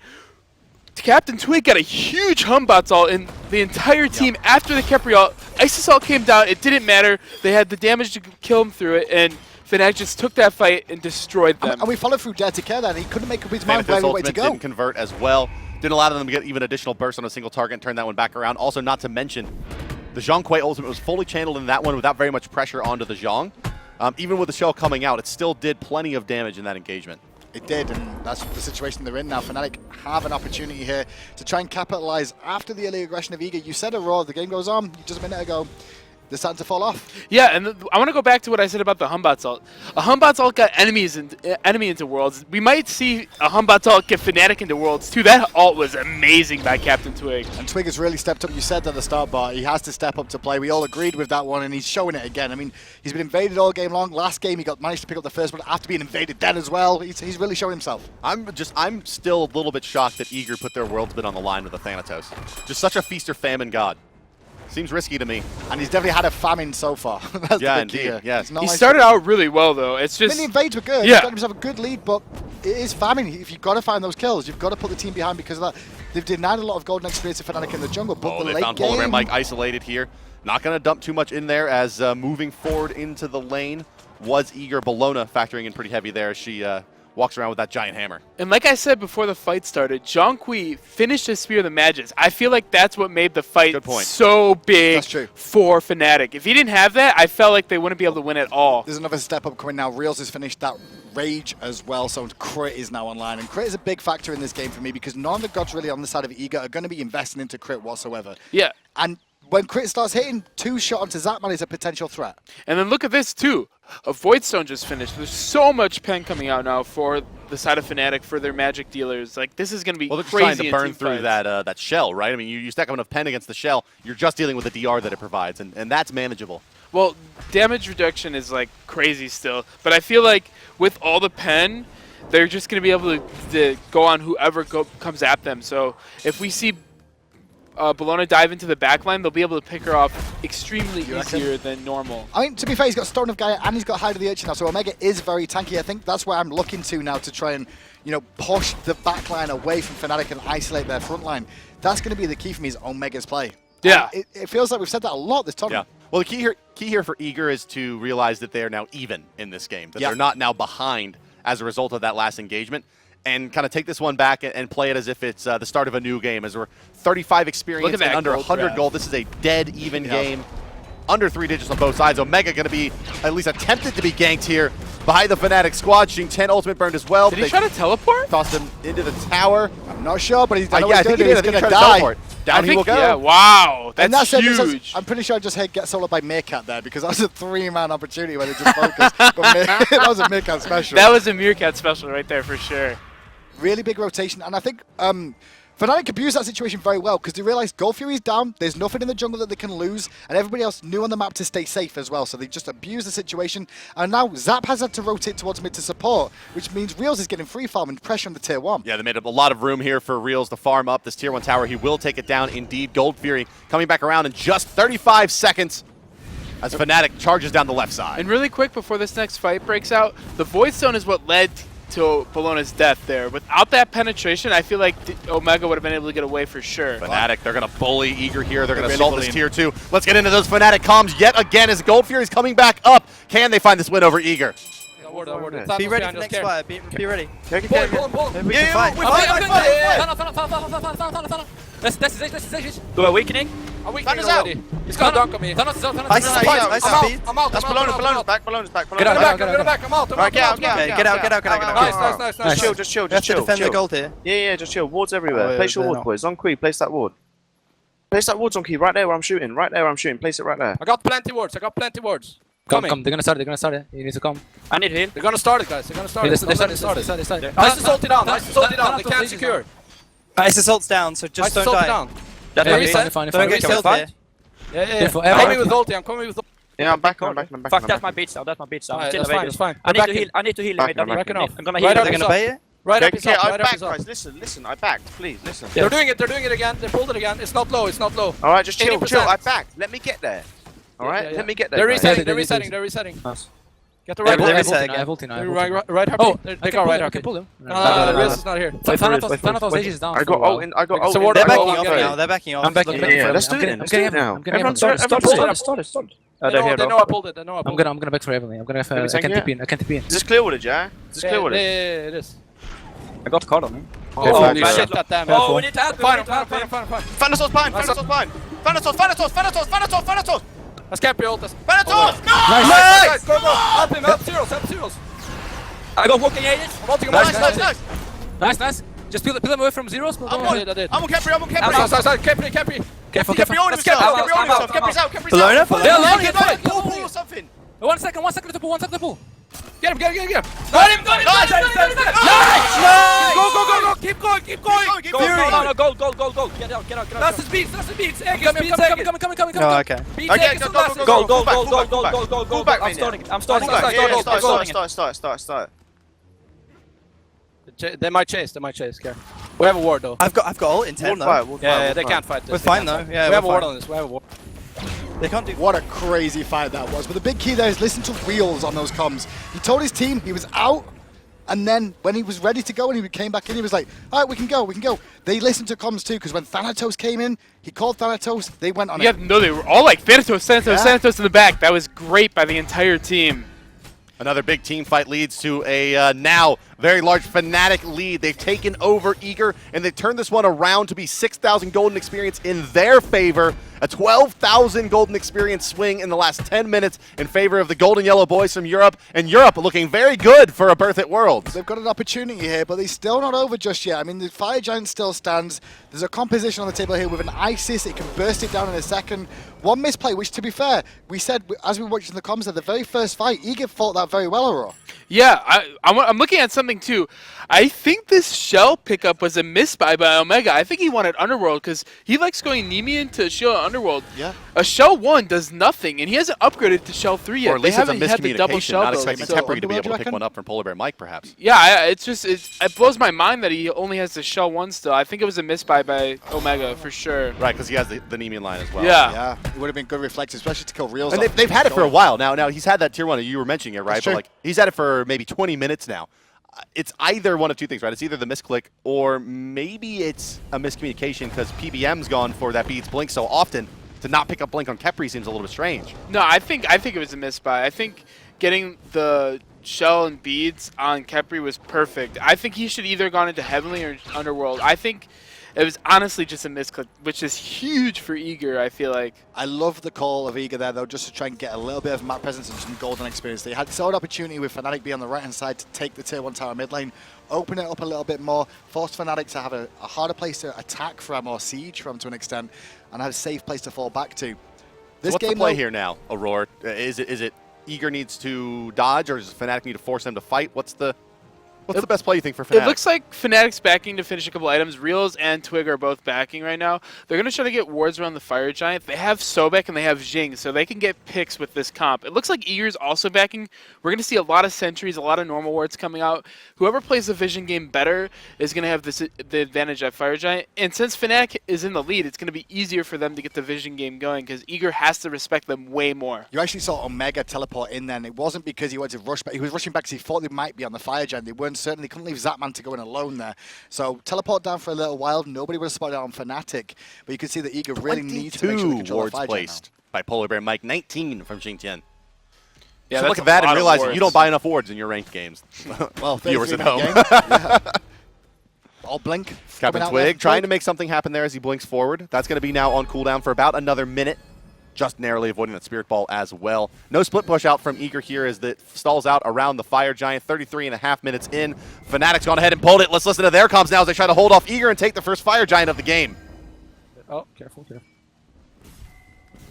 CaptainTwig got a huge Humbots ult in the entire team after the Khepri ult. Isis ult came down. It didn't matter. They had the damage to kill him through it, and Fnatic just took that fight and destroyed them. And we followed through DaretoCare then. He couldn't make up his mind Thanatos' where he wanted to ultimate go. didn't convert as well. Didn't allow them to get even additional burst on a single target and turn that one back around. Also, not to mention, the Zhong ultimate was fully channeled in that one without very much pressure onto the Zhong. Even with the shell coming out, it still did plenty of damage in that engagement. It did, and that's the situation they're in now. Fnatic have an opportunity here to try and capitalize after the early aggression of Eager. You said Aurora, the game goes on just a minute ago. They're starting to fall off. Yeah, and I want to go back to what I said about the Humbots ult. A Humbots ult got enemy into Worlds. We might see a Humbots ult get Fnatic into Worlds too. That ult was amazing by CaptainTwig. And Twig has really stepped up. You said at the start, Bart, he has to step up to play. We all agreed with that one, and he's showing it again. I mean, he's been invaded all game long. Last game, he managed to pick up the first one after being invaded then as well. He's really showing himself. I'm still a little bit shocked that Eager put their world's bid on the line with the Thanatos. Just such a feast or famine god. Seems risky to me. And he's definitely had a famine so far. That's Yeah, the big key indeed, here. yes. It's not He like- started out really well though. It's I just mean, the invades were good. Yeah. He's got himself a good lead, but it is famine. If you've got to find those kills, you've got to put the team behind because of that. They've denied a lot of golden experience to Fnatic in the jungle, but Oh, the they late found game... PolarBearMike isolated here. Not going to dump too much in there as moving forward into the lane was Eager. Bellona factoring in pretty heavy there as she walks around with that giant hammer. And like I said before the fight started, Zhong finished his Spear of the Magus. I feel like that's what made the fight Good point. so big That's true. for Fnatic. If he didn't have that, I felt like they wouldn't be able to win at all. There's another step up coming now. Realzx has finished that Rage as well, so Crit is now online. And Crit is a big factor in this game for me because none of the gods really on the side of Eager are going to be investing into Crit whatsoever. Yeah. And when Crit starts hitting, 2 shot onto Zapman is a potential threat. And then look at this too. A Voidstone just finished. There's so much pen coming out now for the side of Fnatic for their magic dealers. Like this is going to be Well, they're just crazy trying to in burn team through fights. that shell, right? I mean, you stack up enough pen against the shell, you're just dealing with the DR that it provides, and that's manageable. Well, damage reduction is like crazy still, but I feel like with all the pen, they're just going to be able to go on whoever comes at them. So if we see Bellona dive into the backline, they'll be able to pick her off extremely You reckon? easier than normal. I mean, to be fair, he's got Stone of Gaia and he's got Hide of the Urchin now, so Omega is very tanky. I think that's where I'm looking to now to try and, you know, push the backline away from Fnatic and isolate their front line. That's going to be the key for me is Omega's play. Yeah. And it feels like we've said that a lot this Yeah. tournament. Well, the key here for Eager is to realize that they are now even in this game, that Yeah. they're not now behind as a result of that last engagement. and kind of take this one back and play it as if it's the start of a new game, as we're 35 experience and under 100 gold. This is a dead even game. Under 3 digits on both sides. Omega going to be at least attempted to be ganked here behind the Fnatic squad. Xing 10 ultimate burned as well. Did he try to teleport? Tossed him into the tower. I'm not sure, but he's done I think he did. I think he tried to teleport. Down he will go. Yeah, wow. That's huge. I'm pretty sure I just get soloed by maniaKK there because that was a 3-man opportunity where they just focused. But that was a maniaKK special. That was a maniaKK special right there for sure. Really big rotation, and I think Fnatic abused that situation very well because they realized Gold Fury's down, there's nothing in the jungle that they can lose, and everybody else knew on the map to stay safe as well, so they just abused the situation, and now Zap has had to rotate towards mid to support, which means Realzx is getting free farm and pressure on the tier 1. Yeah, they made a lot of room here for Realzx to farm up this tier 1 tower. He will take it down indeed. Gold Fury coming back around in just 35 seconds as Fnatic charges down the left side. And really quick before this next fight breaks out, the Void Stone is what led to Bellona's death there. Without that penetration, I feel like Omega would have been able to get away for sure. Fnatic, they're going to bully Eager here. They're going to assault this tier 2. Let's get into those Fnatic comms yet again as Gold Fury's coming back up. Can they find this win over Eager? Be ready for the next fight. Be ready. We can fight. Do a weakening. Thanatos out. He's gonna dunk on me. Thanatos is out. I'm out. That's Bellona's back. Bellona's back. Get out. Get back. I'm out. Right, get out. Nice. Just chill. Just defend the chill. gold here. Yeah, just chill. Wards everywhere. Oh, Place your they're ward, not. boys. On Kui, place that ward. Place that ward on Key, right there where I'm shooting. Place it right there. I got plenty words. Come. They're gonna start it. You need to come. I need heal. They're gonna start it, guys. They're gonna start it. They started. Nice assault it down. They can't secure. Ice assault's down, so just don't die. Down. Fine. Don't get killed here. Yeah. I'm coming with ulti. Yeah, I'm back. Fuck, that's my beat style. I'm still That's evading. fine. I need to heal. Back, I'm back, gonna back. heal. Right They're up gonna is bait it. Right up Okay, is up. I Right up backed, is up. guys. Listen. I backed. Please, listen. They're doing it again. They pulled it again. It's not low. All right, just chill. 80%. I backed. Let me get there. All right, let me get there. They're guys. resetting. They're resetting. Nice. Get the right I one. have ulti now. Right Oh, Harpy. they got right I Harpy. can pull him. Riz is not here. Thanatos Age is down. I got ult. I got ult. So what- They're I'm backing going, off I'm now. going. They're backing off. I'm backing. Yeah, let's do it then. Let's do it now. Everyone Start it. They know I pulled it. I'm gonna back for heavily. I'm gonna have I can't TP in. I can't TP in. Is this clear with it, yeah? Is this clear with it? Yeah, it is. I got card on him. Holy shit, that damage. Oh, we need to add fine. Thanatos blind. Thanatos. Let's Khepri ult. Thanatos! Nice! Go! Help him, help Zyrhoes. I got walking ages. I'm ulting him. Nice. Just peel them away from Zyrhoes. I did. I'm on Khepri. Khepri. Careful. Khepri on himself. Khepri's out. Bellona? Pull or something. 1 second to pull. Get him. Got him. Nice! Go! Keep going. Gold. Get out. That's his beats. Coming. Oh, okay. Go back. I'm starting. Start. They might chase. Care. We have a ward though. I've got ult in 10 though. Yeah, they can't fight this. We're fine though. Yeah, We have a we're ward fine. on this. We have a ward. They can't do. What a crazy fight that was. But the big key there is listen to Realzx on those comms. He told his team he was out, and then when he was ready to go and he came back in, he was like, all right, we can go. They listened to comms too, because when Thanatos came in, he called Thanatos, they went on it. No, they were all like Thanatos in the back. That was great by the entire team. Another big team fight leads to a now very large Fnatic lead. They've taken over Eager, and they've turned this one around to be 6,000 golden experience in their favor. A 12,000 golden experience swing in the last 10 minutes in favor of the golden yellow boys from Europe. And Europe looking very good for a berth at Worlds. They've got an opportunity here, but they're still not over just yet. I mean, the Fire Giant still stands. There's a composition on the table here with an Isis. It can burst it down in a second. One misplay, which to be fair, we said, as we were watching the comms, that the very first fight, Eager fought that very well, Aurora. Yeah, I'm looking at something too. I think this shell pickup was a misbuy by Omega. I think he wanted Underworld because he likes going Nemean to Shell Underworld. Yeah. A Shell 1 does nothing, and he hasn't upgraded to Shell 3 yet. Or at least it's a haven't had the double miscommunication, shell not build, expecting so- Khepri to be able to pick reckon? one up from PolarBearMike, perhaps. Yeah, it blows my mind that he only has the Shell 1 still. I think it was a misbuy by Omega for sure. Right, because he has the Nemean line as well. Yeah. It would have been good reflexes, especially to kill Realzx. And they've had it for a while now. He's had that tier 1, you were mentioning it, right? That's But true. like he's had it for maybe 20 minutes now. It's either one of two things, right? It's either the misclick or maybe it's a miscommunication because PBM's gone for that Beats Blink so often. To not pick up Blink on Khepri seems a little bit strange. No, I think it was a misbuy. I think getting the shell and beads on Khepri was perfect. I think he should either gone into Heavenly or Underworld. I think it was honestly just a misclick, which is huge for Eager, I feel like. I love the call of Eager there, though, just to try and get a little bit of map presence and some golden experience. They had so an opportunity with Fnatic being on the right-hand side to take the tier 1 tower mid lane, open it up a little bit more, force Fnatic to have a harder place to attack from or siege from to an extent, and have a safe place to fall back to. This So what's game the play though, here now, Aurora? Is it Eager needs to dodge, or does Fnatic need to force him to fight? What's the best play you think for Fnatic? It looks like Fnatic's backing to finish a couple items. Realzx and Twig are both backing right now. They're going to try to get wards around the Fire Giant. They have Sobek and they have Xing, so they can get picks with this comp. It looks like Eager's also backing. We're going to see a lot of sentries, a lot of normal wards coming out. Whoever plays the vision game better is going to have the advantage at Fire Giant. And since Fnatic is in the lead, it's going to be easier for them to get the vision game going because Eager has to respect them way more. you actually saw Omega teleport in there, and it wasn't because he wanted to rush back. He was rushing back because he thought they might be on the Fire Giant. They weren't certain. They couldn't leave Zapman to go in alone there. So teleport down for a little while. Nobody would have spotted on Fnatic, but you can see that Eager really needs to make sure they 22 control the wards Fire Giant placed by PolarBearMike, 19 from Xing Tian. Yeah, So that's look a at that lot and of realize that wards. you don't buy enough wards in your ranked games. Well, Viewers at 33 home. minute game. Yeah. All blink. coming out there. CaptainTwig trying to make something happen there as he blinks forward. That's going to be now on cooldown for about another minute. Just narrowly avoiding that Spirit Ball as well. No split push out from Eager here as that stalls out around the Fire Giant. 33.5 minutes in. Fnatic's gone ahead and pulled it. Let's listen to their comms now as they try to hold off Eager and take the first Fire Giant of the game. Oh, careful.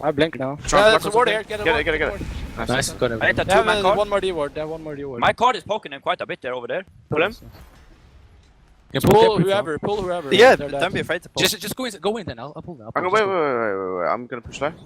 I blink now. There's a ward here. Get it. Nice. Got it. I hit a They have two-man card. one more D ward. They have one more D ward. My card is poking him quite a bit there over there. Pull him. You can Pull Khepri whoever. Pull whoever. Yeah, They're don't dead. be afraid to pull. Just go in then. I'll pull them. I'm gonna, wait. I'm gonna push left.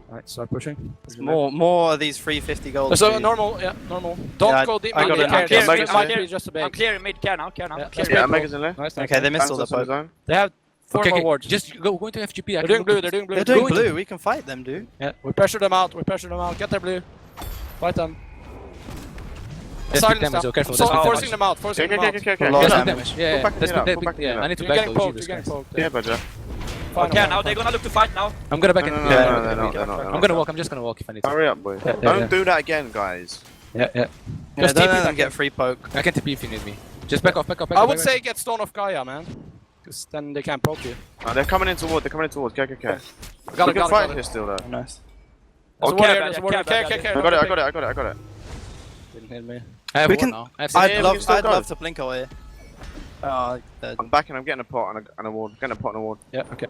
Alright, start pushing. More of these 350 gold. So normal, yeah, normal. Don't Yeah, go deep. I got mid, it. care, I'm just- clear, just I'm clear, just a I'm bait. clearing mid, care now. Yeah, that's Yeah, great. Mega's in left. Nice. Okay, they missed all the Cancel zone. They have four more wards. Just go into FGP. They're doing blue. They're doing blue. They're doing blue. We can fight them, dude. Yeah, we pressure them out. We pressure them out. Get their blue. Fight them. Just Silence damage, them. though, careful, So just forcing damage. them out. Forcing them out. Okay. Just Lost. damage. Yeah, Go back and that's get big. up, go back and Yeah, get up. I need to You're back getting those. poked. Jesus You're getting Christ. poked. Yeah, Badgah. Fine, Okay, now they're gonna look to fight now. I'm gonna back in. No, Yeah, they're not. I'm gonna walk. I'm just gonna walk if I need to. Hurry up, boy. Yeah, Don't do that again, guys. Yeah. Yeah, Just don't TP let them back get in. free poke. I can TP if you need me. Just back off. I would say get Stone of Gaia, man. Because then they can't poke you. Oh, they're coming in towards. Go. Got We it, can got fight it. here still, though. Nice. There's a Okay, ward here. There's a ward here. care, Care. I got it. Didn't hit me. I have We one can- now. I have I'd six. love to blink away. I'm backing. I'm getting a pot and a ward. Getting a pot and a ward. Yeah. Okay.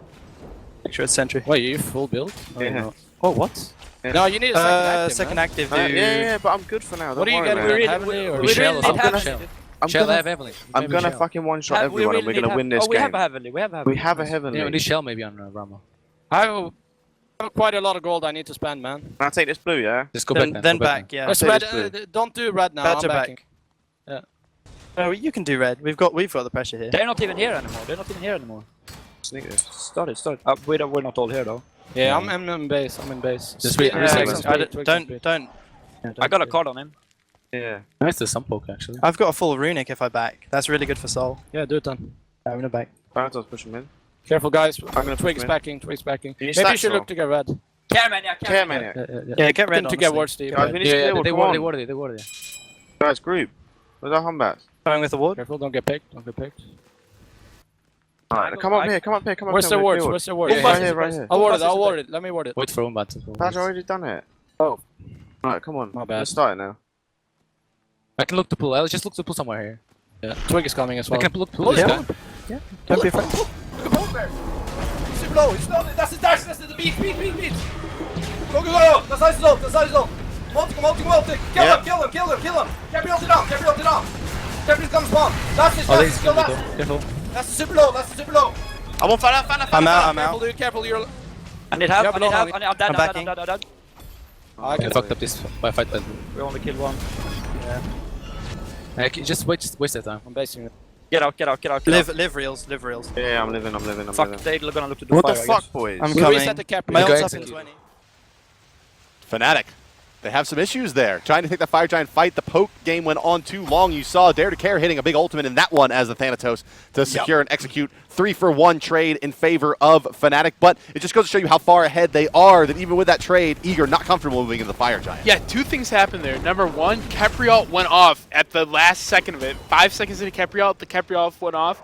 Make sure it's sentry. Wait, you full build? Oh, Yeah. no. Oh, what? No, you need a second active, Second man. active, Yeah, but I'm good for now. What Don't are you worry, getting? man. Heavenly or we Shell really or need something? heavenly. Shell, I have Evelyn. I'm gonna fucking one shot everyone and we're gonna win this we game. have a heavenly. We have a heavenly. We have a heavenly. Yeah, we need Shell maybe on Rama. I have quite a lot of gold I need to spend, man. Can I take this blue, yeah? Just go back Then go back, yeah. Let's say red, this blue. don't do red now. Badgah I'm backing. back. Oh, you can do red. We've got the pressure here. They're not even here anymore. Sneak this. Start it. We're not all here though. Yeah, I'm in base. I'm in base. Just reset Don't. I got a card on him. Yeah. Nice to some poke actually. I've got a full runic if I back. That's really good for soul. Yeah, do it then. I'm gonna back. Thanatos push him in. Careful, guys. gonna Twig's put him backing. Twig's backing. You need Maybe you stacks, should though. look to get red. Care maniac. Care maniac. Yeah, get red To get honestly. ward, Steve. Guys, we need to Yeah, clear they ward. warded it. They warded it. Guys, group. Where's our humbats? Going with the ward. Careful, don't get picked. Don't get picked. Alright, come up here. Where's the wards? Where's the wards? Right here. I'll ward it. Let me ward it. Wait for Batz. Badgah already done it. Oh. Alright, come on. My bad. Let's start it now. I can look to pull. I'll just look to pull somewhere here. Yeah. Twig is coming as well. I can look pull this guy. Don't be afraid. Super low. It's not. That's the dash. That's the beat. Go. That's nice low. Multi. Kill him. Khepri ulted off. Khepri's gonna spawn. That's his. Oh, Kill that. Careful. That's the super low. I want Fana. I'm out. Careful, dude. Careful. You're. I need help. Yeah, I'm dead. I'm backing. I I can. fucked up this by fight. We only killed one. Just waste that time. I'm basing it. Get out. Live reels. Yeah, I'm living. Fuck, they're gonna look to do What fire, the I fuck, guess. boys? I'm We coming. reset the Khepri. My Go ult's up in execute. 20. Fnatic. They have some issues there. Trying to take the Fire Giant fight. The poke game went on too long. You saw DaretoCare hitting a big ultimate in that one as the Thanatos to secure and execute 3-for-1 trade in favor of Fnatic, but it just goes to show you how far ahead they are, that even with that trade, Eager not comfortable moving into the Fire Giant. Yeah, two things happened there. Number one, Khepri ult went off at the last second of it. 5 seconds into Khepri ult, the Khepri ult went off.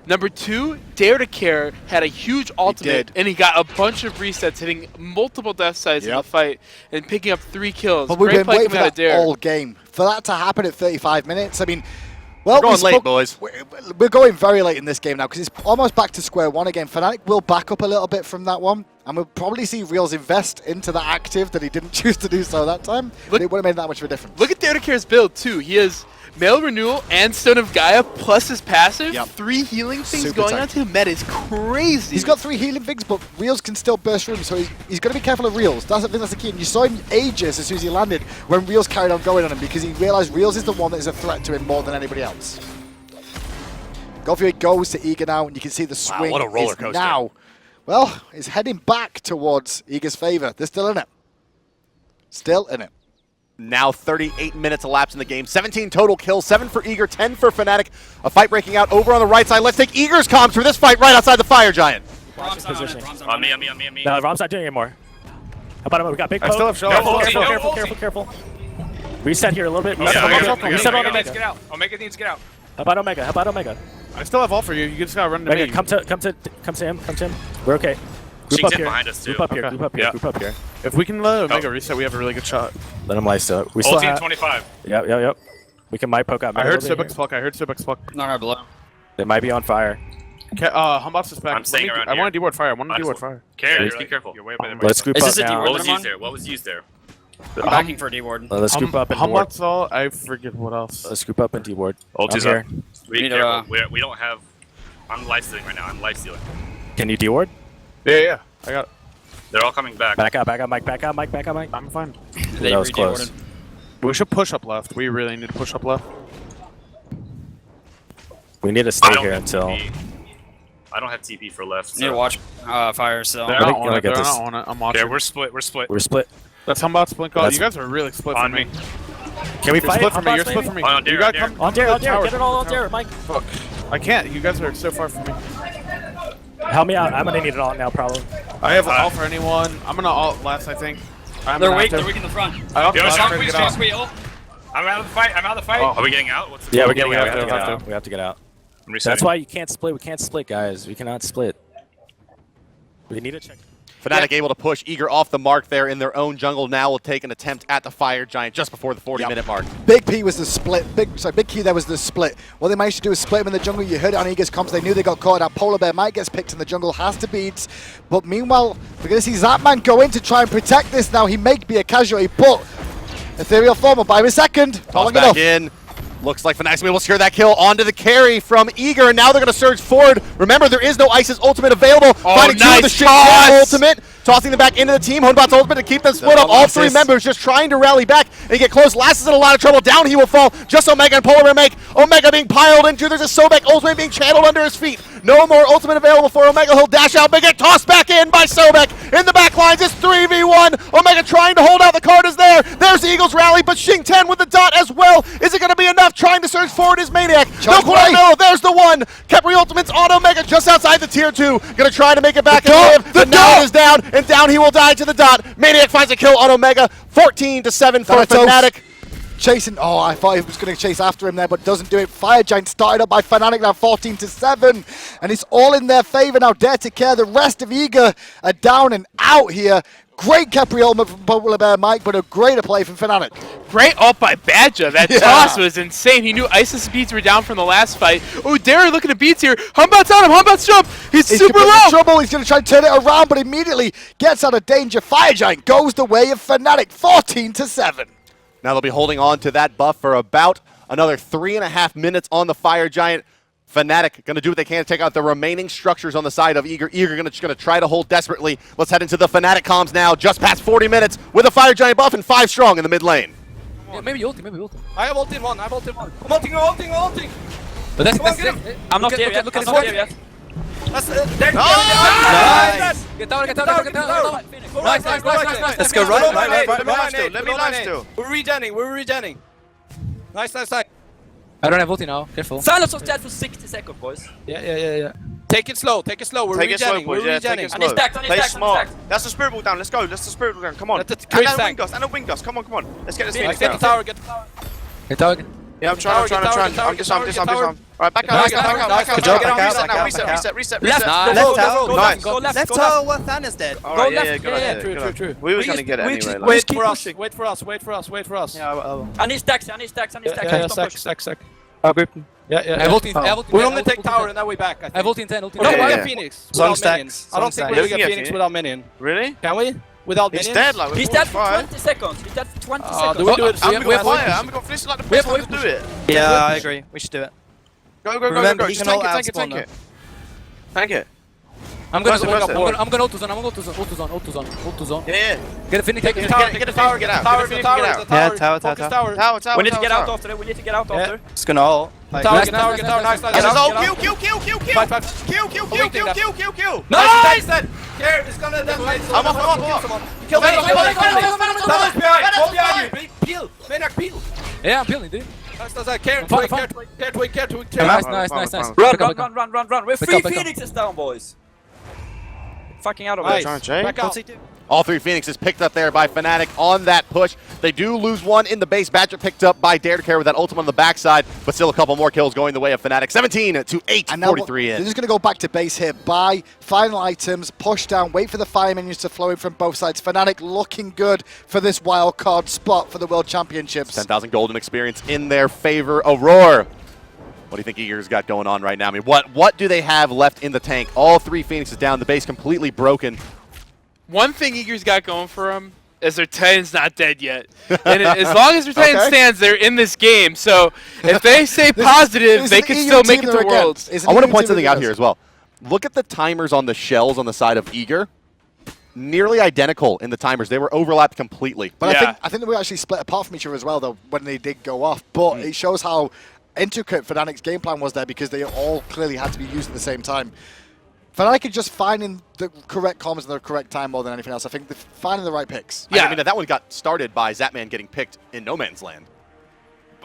Number two, DaretoCare had a huge ultimate, and he got a bunch of resets, hitting multiple death sides in the fight and picking up 3 kills. But we've been waiting for that Dare. all game. For that to happen at 35 minutes, I mean, well, we're going late, boys. We're going very late in this game now because it's almost back to square one again. Fnatic will back up a little bit from that one, and we'll probably see Realzx invest into the active that he didn't choose to do so that time. But it wouldn't have made that much of a difference. Look at DaretoCare's build, too. He has Mail Renewal and Stone of Gaia plus his passive. 3 healing things Super going tanky. on to him. That is crazy. He's got 3 healing things, but Realzx can still burst through him, so he's got to be careful of Realzx. I think that's the key. And you saw him ages as soon as he landed when Realzx carried on going on him because he realized Realzx is the one that is a threat to him more than anybody else. Golfier goes to Eager now, and you can see the swing what a roller is coaster. now, well, is heading back towards Eager's favor. They're still in it. Still in it. Now 38 minutes elapsed in the game. 17 total kills, 7 for Eager, 10 for Fnatic. A fight breaking out over on the right side. Let's take Eager's comms for this fight right outside the Fire Giant. On me. No, Rom's not doing it anymore. How about him? We got big poke. still have Careful. Reset here a little bit. Reset on Omega. Omega needs to get out. How about Omega? I still have all for you. You just gotta run to Omega, me. come to him. We're okay. Group Xing's up in here. behind us, too. Group up here. If we can let Omega reset, we have a really good shot. Let him lifesteal. We still Ulti in have. 25. Yep. We can might poke out. I heard a little bit Sobek's pluck. No, below. here. They might be on fire. Humbots is back. I'm staying around I here. want to deward fire. I want to deward fire. Care, be careful. You're way up there. Let's group Is up this a now. deward? What was used there? I'm backing for D-ward. Let's group up and deward. Humbots all. I forget what else. Let's group up and deward. Ulti's here. up. Be careful. We don't have... I'm life stealing right now. I'm life stealing. Can you deward? Yeah. I got it. They're all coming back. Back out, Mike. I'm fine. That was close. We should push up left. We really need to push up left. We need to stay here until. I don't have TP for left. Need to watch fire, so. They're not on it. I'm watching. Yeah, we're split. We're split. That's Humbots blink all. That's- You guys are really split On from me. me. Can we You're fight? split from me. You're Humbots, split maybe? from me. On Dare, You gotta Dare. come. On Dare, to the tower, get it all on to the Dare, tower. Mike. Fuck. I can't. You guys are so far from me. Help me out. I'm gonna need it all now, probably. I have ult for anyone. I'm gonna ult last, I think. They're weak in the front. I ult Yo, last, Zhong, try to please, get out. I'm out of the fight. Oh. Are we getting out? What's the Yeah, we we're getting out. have to, have to. We have to get out. I'm resetting. That's why you can't split. We can't split, guys. We cannot split. We need to check. Fnatic able to push Eager off the mark there in their own jungle. Now will take an attempt at the Fire Giant just before the 40-minute mark. Big P was the split. Big Key there was the split. What they managed to do is split him in the jungle. You heard it on Eager's comps. They knew they got caught out. PolarBearMike gets picked in the jungle, has to beat. But meanwhile, we're going to see Zapman go in to try and protect this now. He may be a casualty, but Ethereal Form will buy him a second. Toss back in. Looks like Fnatic's able to secure that kill onto the carry from Eager, and now they're going to surge forward. Remember, there is no Ice's ultimate available. Finding two of the shit ultimate. Tossing them back into the team. Honebot's ultimate to keep them split up. All 3 members just trying to rally back and get close. Lassiz in a lot of trouble. Down he will fall. Just Omega and PolarBearMike. Omega being piled into. There's a Sobek ultimate being channeled under his feet. No more ultimate available for Omega. He'll dash out, but get tossed back in by Sobek. In the back lines, it's 3v1. Omega trying to hold out. The card is there. There's the Eagles rally, but Xing 10 with the dot as well. Is it going to be enough? Trying to surge forward is maniaKK. No quite no. There's the one. Khepri ultimates on Omega just outside the tier 2. Going to try to make it back and live. But now it is down, and down he will die to the dot. maniaKK finds a kill on Omega. 14-7 for Fnatic. Chasing. Oh, I thought he was going to chase after him there, but doesn't do it. Fire Giant started up by Fnatic now 14-7. And it's all in their favor now. DaretoCare. The rest of Eager are down and out here. Great Khepri ultimate from PolarBearMike, but a greater play from Fnatic. Great ult by Badgah. That toss was insane. He knew Isis beats were down from the last fight. Oh, Dare looking at beats here. Humbots on him. Humbots jump. He's super low. In trouble. He's going to try and turn it around, but immediately gets out of danger. Fire Giant goes the way of Fnatic. 14-7. Now they'll be holding on to that buff for about another 3.5 minutes on the Fire Giant. Fnatic going to do what they can to take out the remaining structures on the side of Eager. Eager going to try to hold desperately. Let's head into the Fnatic comms now. Just past 40 minutes with a Fire Giant buff and 5 strong in the mid lane. Yeah, maybe ulti. I have ulti in one. I'm ulting. But that's I'm not there yet. Look at I'm not there yet. Nice! Get down. Nice. Let's go right. Let me last two. We're regenning. Nice. I don't have ulti now. Careful. Thanatos was dead for 60 seconds, boys. Yeah. Take it slow. Take it slow. We're Take it slow, regenning. boys. We're Yeah, take regenning. it And he's slow. stacked, and he's Play stacked, and he's smart. stacked. That's the spirit ball down. Let's go. That's the spirit ball down. Come on. Let the And Chris then tank. wing dust. And then wing dust. Come on. Let's get this Get Phoenix the down. tower. Get the tower. Get tower. Yeah, I'm trying. I'm disarmed. Alright, back Nice, out. nice, Back good out. job, Reset back now. out, Reset. back out. Reset. Left, Reset. left, Left, go Nice. go left, Let's go left. tell what Thanatos dead. Alright, left. yeah, good Yeah, idea. True, good true, idea. true. We was gonna just- get it we anyway. just- like. Wait For us. pushing. Wait for us. Wait for us. Wait for us. Yeah, well, And he's stacked, and he's stacked, and he's stacked. Yeah, Don't stack, push. stack, stack. I'll group. Yeah. I have ult in, I have ult in We 10, only ult take in tower 10. and then we back. I I have ult think. in 10, ult in No, 10. why yeah. a Phoenix? Zhong Without stacks. minions. I don't Zhong think stacks. we get Yeah, Phoenix yeah. without minion. Really? Can we? Without He's minions? dead. Like He's dead for 20 seconds. He's dead for 20 seconds. do we do it? I'm We gonna have fire. wave I'm gonna finish like the We have first time wave to do it. Yeah, I agree. We should do it. Go. Remember, he Just can tank ult it. outspawn Tank it. I'm gonna Burst it, go burst it. I'm gonna ult to zone. I'm gonna ult to zone. Ult to zone. Ult to zone. Ult to zone. Yeah. Get a Phoenix. Get the tower. Get out. Tower, Get the the tower, Phoenix. the Get out. tower. Tower, Focus tower. tower. Tower. We need to get out after. We need to get out Yeah. after. It's gonna ult. Like, Tower, Nice, get tower, nice, get tower. nice, Nice, nice, nice. Let's nice. go. Get out. Kill. Fight. Kill. Nice! Here, it's gonna detonate. I'm off. Kill Wait, me. wait, wait, Thanatos behind. Go behind you. Peel. maniaKK, peel. Yeah, I'm peeling, dude. That's care Fine, twig. Nice. Run. We're Back 3 up, back up. Phoenixes down, boys. Fucking out of Nice. it. Back out. All 3 Phoenixes picked up there by Fnatic on that push. They do lose one in the base. Badgah picked up by DaretoCare with that ultimate on the backside, but still a couple more kills going the way of Fnatic. 17 to 8, And now 43 they're in. just going to go back to base here, buy final items, push down, wait for the fire minions to flow in from both sides. Fnatic looking good for this wild card spot for the World Championships. 10,000 golden experience in their favor. Aurora, what do you think Eager's got going on right now? I mean, what do they have left in the tank? All 3 Phoenixes down, the base completely broken. One thing Eager's got going for him is their Tian's not dead yet. And as long as their Tian stands, they're in this game. So if they stay positive, they could still make it to Worlds. I want to point something out here as well. Look at the timers on the shells on the side of Eager. Nearly identical in the timers. They were overlapped completely. But I think they were actually split apart from each other as well, though, when they did go off. But it shows how intricate Fnatic's game plan was there, because they all clearly had to be used at the same time. Fnatic are just finding the correct comms and the correct time more than anything else. I think they're finding the right picks. Yeah, I mean, that one got started by Zapman getting picked in No Man's Land.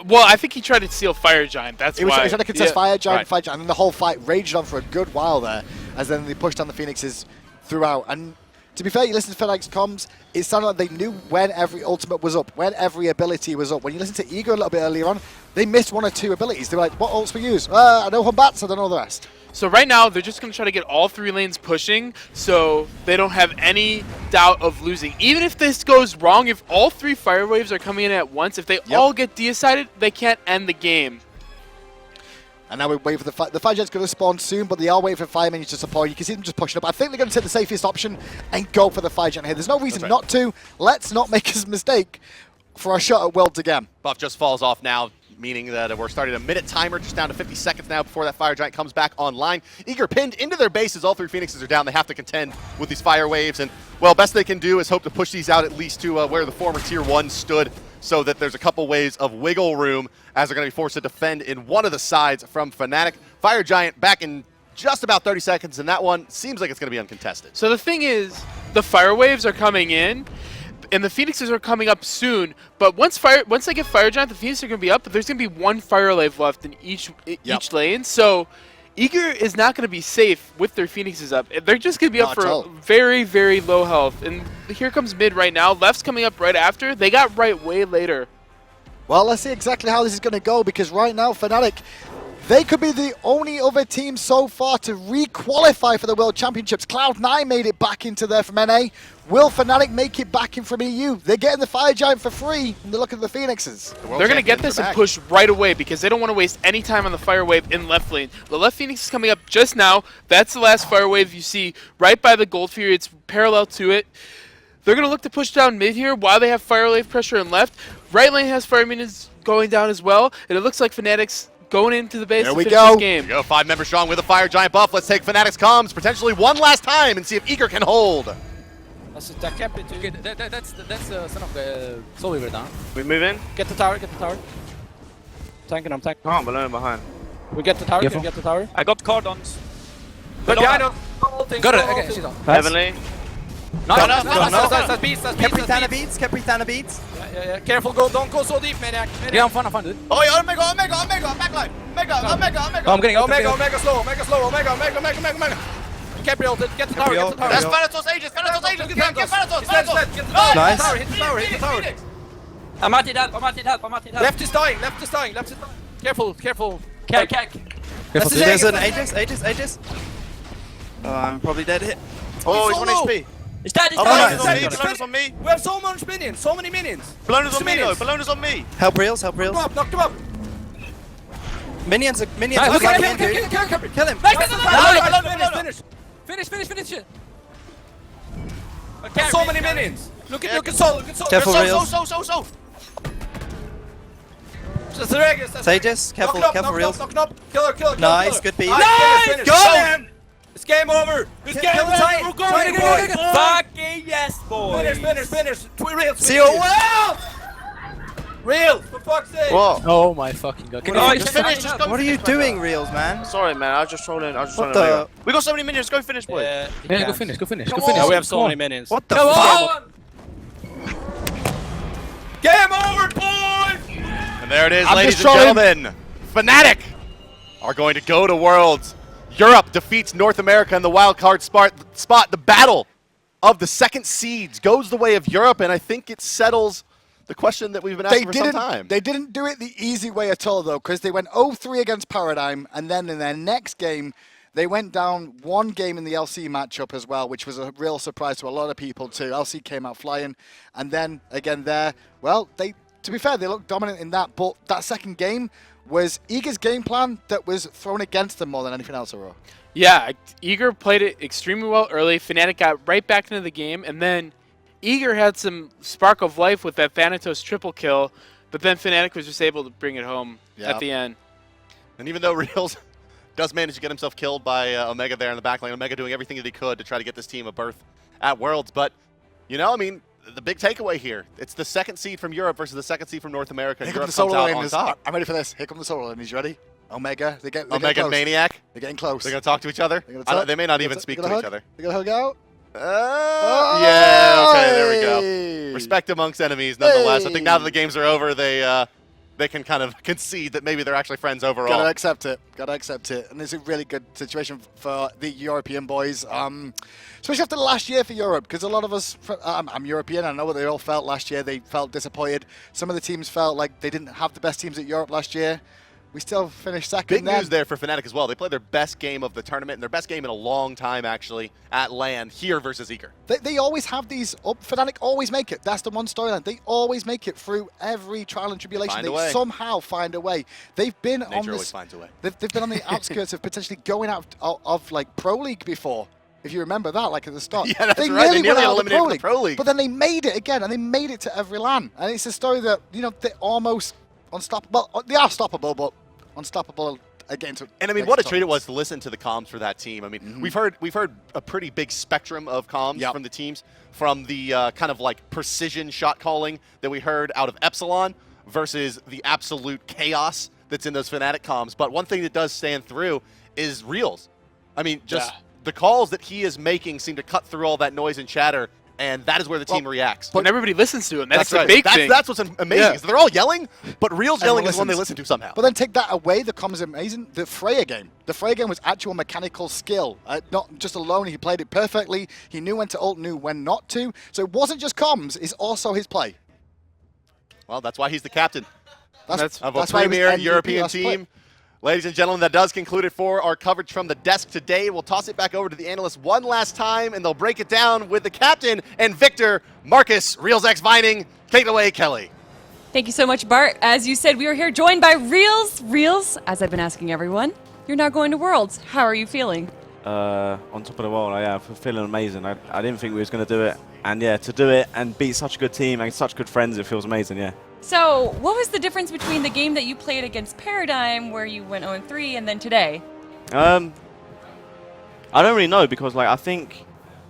Well, I think he tried to steal Fire Giant. That's He was why. trying to contest Fire Giant, right. and then the whole fight raged on for a good while there, as then they pushed on the Phoenixes throughout. And to be fair, you listen to Fnatic's comms, it sounded like they knew when every ultimate was up, when every ability was up. When you listen to Ego a little bit earlier on, they missed 1 or 2 abilities. They were like, what ults we use? I know Batz, I don't know the rest. So right now, they're just going to try to get all 3 lanes pushing so they don't have any doubt of losing. Even if this goes wrong, if all 3 fire waves are coming in at once, if they all get decided, they can't end the game. And now we wait for the Fire Giant's going to spawn soon, but they are waiting for Fire Minions to support. You can see them just pushing up. I think they're going to take the safest option and go for the Fire Giant here. There's no reason not to. Let's not make a mistake for a shot at Worlds again. Buff just falls off now, meaning that we're starting a minute timer, just down to 50 seconds now before that Fire Giant comes back online. Eager pinned into their bases. All 3 Phoenixes are down. They have to contend with these fire waves, and, well, best they can do is hope to push these out at least to where the former Tier 1 stood, so that there's a couple ways of wiggle room as they're going to be forced to defend in one of the sides from Fnatic. Fire Giant back in just about 30 seconds, and that one seems like it's going to be uncontested. So the thing is, the fire waves are coming in, and the Phoenixes are coming up soon. But once they get Fire Giant, the Phoenixes are going to be up, but there's going to be 1 fire wave left in each lane. So Eager is not going to be safe with their Phoenixes up. They're just going to be up for very, very low health. And here comes mid right now. Left's coming up right after. They got right way later. Well, let's see exactly how this is going to go, because right now, Fnatic, they could be the only other team so far to re-qualify for the World Championships. Cloud9 made it back into there from NA. Will Fnatic make it back in from EU? They're getting the Fire Giant for free, and they're looking at the Phoenixes. They're going to get this and push right away because they don't want to waste any time on the fire wave in left lane. The left Phoenix is coming up just now. That's the last fire wave you see right by the Gold Fury. It's parallel to it. They're going to look to push down mid here while they have fire wave pressure in left. Right lane has fire minions going down as well, and it looks like Fnatic's going into the base to finish this game. Here we go, 5-member strong with a Fire Giant buff. Let's take Fnatic's comms potentially one last time and see if Eager can hold. That can't be too. That's son of the Soul Weaver down. We move in. Get the tower, get the tower. Tanking, I'm tanking. Oh, Bellona behind. We get the tower, can we get the tower? I got cardons. But behind him. Got it, okay, she's on. Heavenly. Nice, that's beats, Khepri Thana beats, Khepri Thana beats. Yeah. Careful, don't go so deep, maniaKK. Yeah, I'm fine, dude. Oh, yeah, Omega, backline. Omega. Oh, I'm getting out. Omega slow, Omega. Khepri ulted, get the tower, That's Thanatos Aegis, get Thanatos. Get the tower, Nice. hit the tower. I'm at it help. Left is dying. Careful. There's an Aegis. Oh, I'm probably dead here. Oh, he's 1 solo. HP. He's dead. Oh, nice. Bellona's on me. We have so many minions. Bellona's on me, though. Bellona's on me. Help Reels. Knocked him up. Minions. Nice, Look at him, kill dude. Kill him. Finish it. So many minions. Look at Sol. Careful, Reels. So. Zyrhoes. Aegis. Careful, Reels. Knock up. Kill her. Nice, good beat. Nice! Got him! It's game over. Kill the Titan. We're going. Fucking yes, boys. Finish. Real. See you well. Real. For fuck's sake. What? Oh my fucking god. What are you doing, Reels, man? Sorry, man. I was just trolling. What the? We got so many minions. Go finish, boy. Yeah, go finish. on. We have so many minions. What the Come fuck? on. Game over, boys. And there it is, I'm ladies just and trolling. gentlemen. Fnatic are going to go to Worlds. Europe defeats North America in the wildcard spot. The battle of the second seeds goes the way of Europe, and I think it settles the question that we've been asking for some time. They didn't do it the easy way at all, though, because they went 0-3 against Paradigm, and then in their next game, they went down one game in the LC matchup as well, which was a real surprise to a lot of people too. LC came out flying, and then again there, well, to be fair, they looked dominant in that, but that second game was Eager's game plan that was thrown against them more than anything else, Aurora. Yeah, Eager played it extremely well early. Fnatic got right back into the game, and then Eager had some spark of life with that Thanatos triple kill, but then Fnatic was just able to bring it home at the end. And even though Reals does manage to get himself killed by Omega there in the back lane, Omega doing everything that he could to try to get this team a berth at Worlds. But, you know, I mean, the big takeaway here, it's the second seed from Europe versus the second seed from North America. Here Europe comes the comes solo out on laners. top. I'm ready for this. Here comes the solo laners. You ready? Omega. They're Omega getting and close. maniaKK. They're getting close. They're going to talk to each other? They may not even speak to each other. They're going to hug out. Yeah, okay, there we go. Respect amongst enemies, nonetheless. I think now that the games are over, they can kind of concede that maybe they're actually friends overall. Gotta accept it. And it's a really good situation for the European boys, especially after last year for Europe, because a lot of us, I'm European, I know what they all felt last year. They felt disappointed. Some of the teams felt like they didn't have the best teams at Europe last year. We still finished second. Big news there for Fnatic as well. They played their best game of the tournament and their best game in a long time, actually, at LAN here versus Eager. They always have these up. Fnatic always make it. That's the one storyline. They always make it through every trial and tribulation. They somehow find a way. They've been on this. Nature always finds a way. They've been on the outskirts of potentially going out of like Pro League before. If you remember that, like at the start. Yeah, that's they right. They nearly went out of eliminated the Pro League. But then they made it again, and they made it to every LAN. And it's a story that, you know, they're almost unstoppable. They are stoppable, but unstoppable again. And I mean, what a treat it was to listen to the comms for that team. I mean, we've heard a pretty big spectrum of comms from the teams, from the kind of like precision shot calling that we heard out of Epsilon versus the absolute chaos that's in those Fnatic comms. But one thing that does stand through is Realzx. I mean, just the calls that he is making seem to cut through all that noise and chatter. And that is where the team reacts. And everybody listens to him. That's the right. big thing. That's what's amazing. Is they're all yelling, but Realzx yelling is the one they listen to somehow. But then take that away, the comms is amazing. The Freya game. The Freya game was actual mechanical skill. Not just alone. He played it perfectly. He knew when to ult, knew when not to. So it wasn't just comms, it's also his play. Well, that's why he's the captain That's of a why he was premier MVP European last team. play. Ladies and gentlemen, that does conclude it for our coverage from the desk today. We'll toss it back over to the analysts one last time, and they'll break it down with the captain and Victor, Marcus, Realzx Vining. Take it away, Kelly. Thank you so much, Bart. As you said, we are here joined by Realzx. Realzx, as I've been asking everyone, you're now going to Worlds. How are you feeling? On top of the world, I'm feeling amazing. I didn't think we was going to do it. And yeah, to do it and beat such a good team and such good friends, it feels amazing, yeah. So, what was the difference between the game that you played against Paradigm, where you went 0-3, and then today? I don't really know, because like I think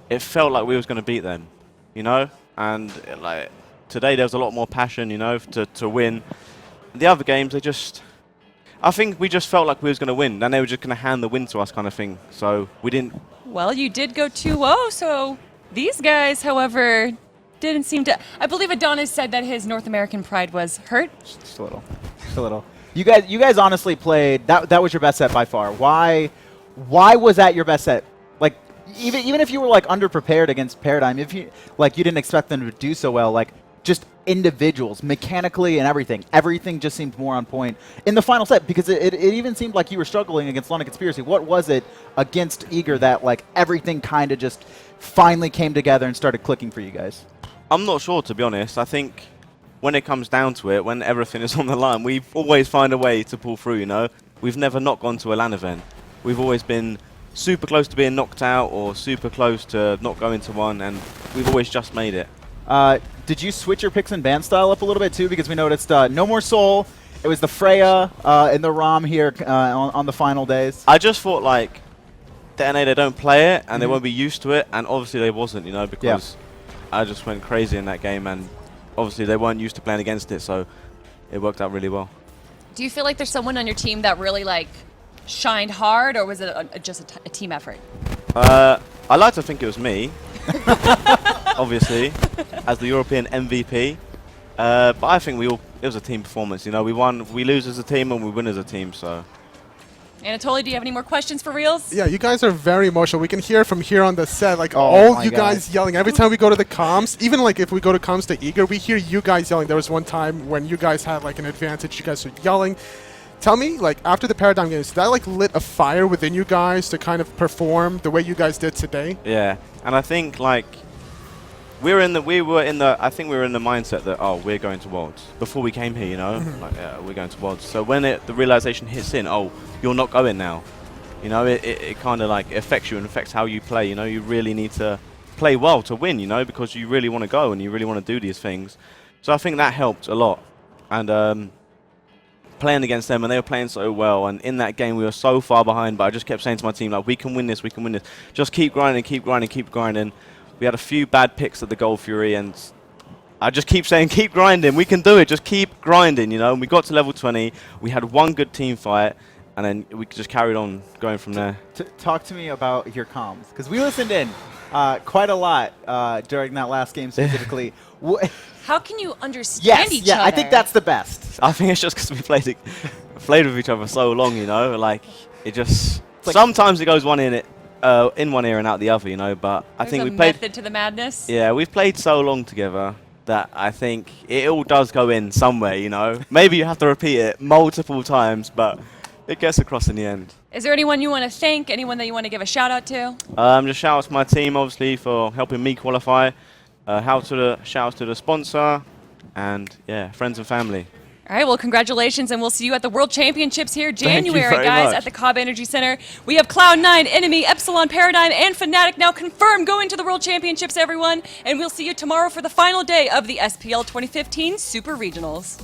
it felt like we was going to beat them, you know? And like today there was a lot more passion, you know, to win. The other games, I think we just felt like we was going to win, and they were just going to hand the win to us kind of thing. So we didn't... Well, you did go 2-0, so These guys, however, didn't seem to. I believe Adonis said that his North American pride was hurt. Just a little. Just a little. You guys honestly played, that was your best set by far. Why was that your best set? Like, even if you were like underprepared against Paradigm, if you didn't expect them to do so well, like just individuals, mechanically and everything just seemed more on point in the final set, because it even seemed like you were struggling against London Conspiracy. What was it against Eager that like everything kind of just finally came together and started clicking for you guys? I'm not sure, to be honest. I think when it comes down to it, when everything is on the line, we always find a way to pull through, you know? We've never not gone to a LAN event. We've always been super close to being knocked out or super close to not going to one, and we've always just made it. Did you switch your picks and ban style up a little bit too? Because we noticed no more Soul. It was the Freya and the Ram here on the final days. I just thought like DNA, they don't play it and they won't be used to it, and obviously they wasn't, you know, because I just went crazy in that game, and obviously they weren't used to playing against it, so it worked out really well. Do you feel like there's someone on your team that really like shined hard, or was it just a team effort? I like to think it was me, obviously, as the European MVP. But I think it was a team performance. You know, we lose as a team and we win as a team. So. Anatoly, do you have any more questions for Reals? Yeah, you guys are very emotional. We can hear from here on the set, like all you guys yelling. Every time we go to the comms, even like if we go to comms to Eager, we hear you guys yelling. There was one time when you guys had like an advantage. You guys were yelling. Tell me, like, after the Paradigm games, that like lit a fire within you guys to kind of perform the way you guys did today? Yeah, and I think like we were in the mindset that we're going to Worlds before we came here, you know, like we're going to Worlds. So when the realization hits in, you're not going now, you know, it kind of like affects you and affects how you play. You know, you really need to play well to win, you know, because you really want to go and you really want to do these things. So I think that helped a lot, and playing against them, and they were playing so well, and in that game we were so far behind, but I just kept saying to my team, like, we can win this, just keep grinding, keep grinding. We had a few bad picks at the Gold Fury, and I just keep saying, keep grinding, we can do it, just keep grinding, you know. And we got to level 20, we had one good team fight, and then we just carried on going from there. Talk to me about your comms, because we listened in quite a lot during that last game specifically. How can you understand each other? I think that's the best. I think it's just because we played with each other so long, you know. Like it just sometimes it goes in one ear and out the other, you know. But I think we played method to the madness. Yeah, we've played so long together that I think it all does go in somewhere, you know. Maybe you have to repeat it multiple times, but it gets across in the end. Is there anyone you want to thank? Anyone that you want to give a shout out to? Just shout out to my team, obviously, for helping me qualify. Shout out to the sponsor, and yeah, friends and family. All right, well, congratulations, and we'll see you at the World Championships here January, guys, at the Cobb Energy Center. We have Cloud9, Enemy, Epsilon, Paradigm, and Fnatic now confirmed going to the World Championships, everyone. And we'll see you tomorrow for the final day of the SPL 2015 Super Regionals.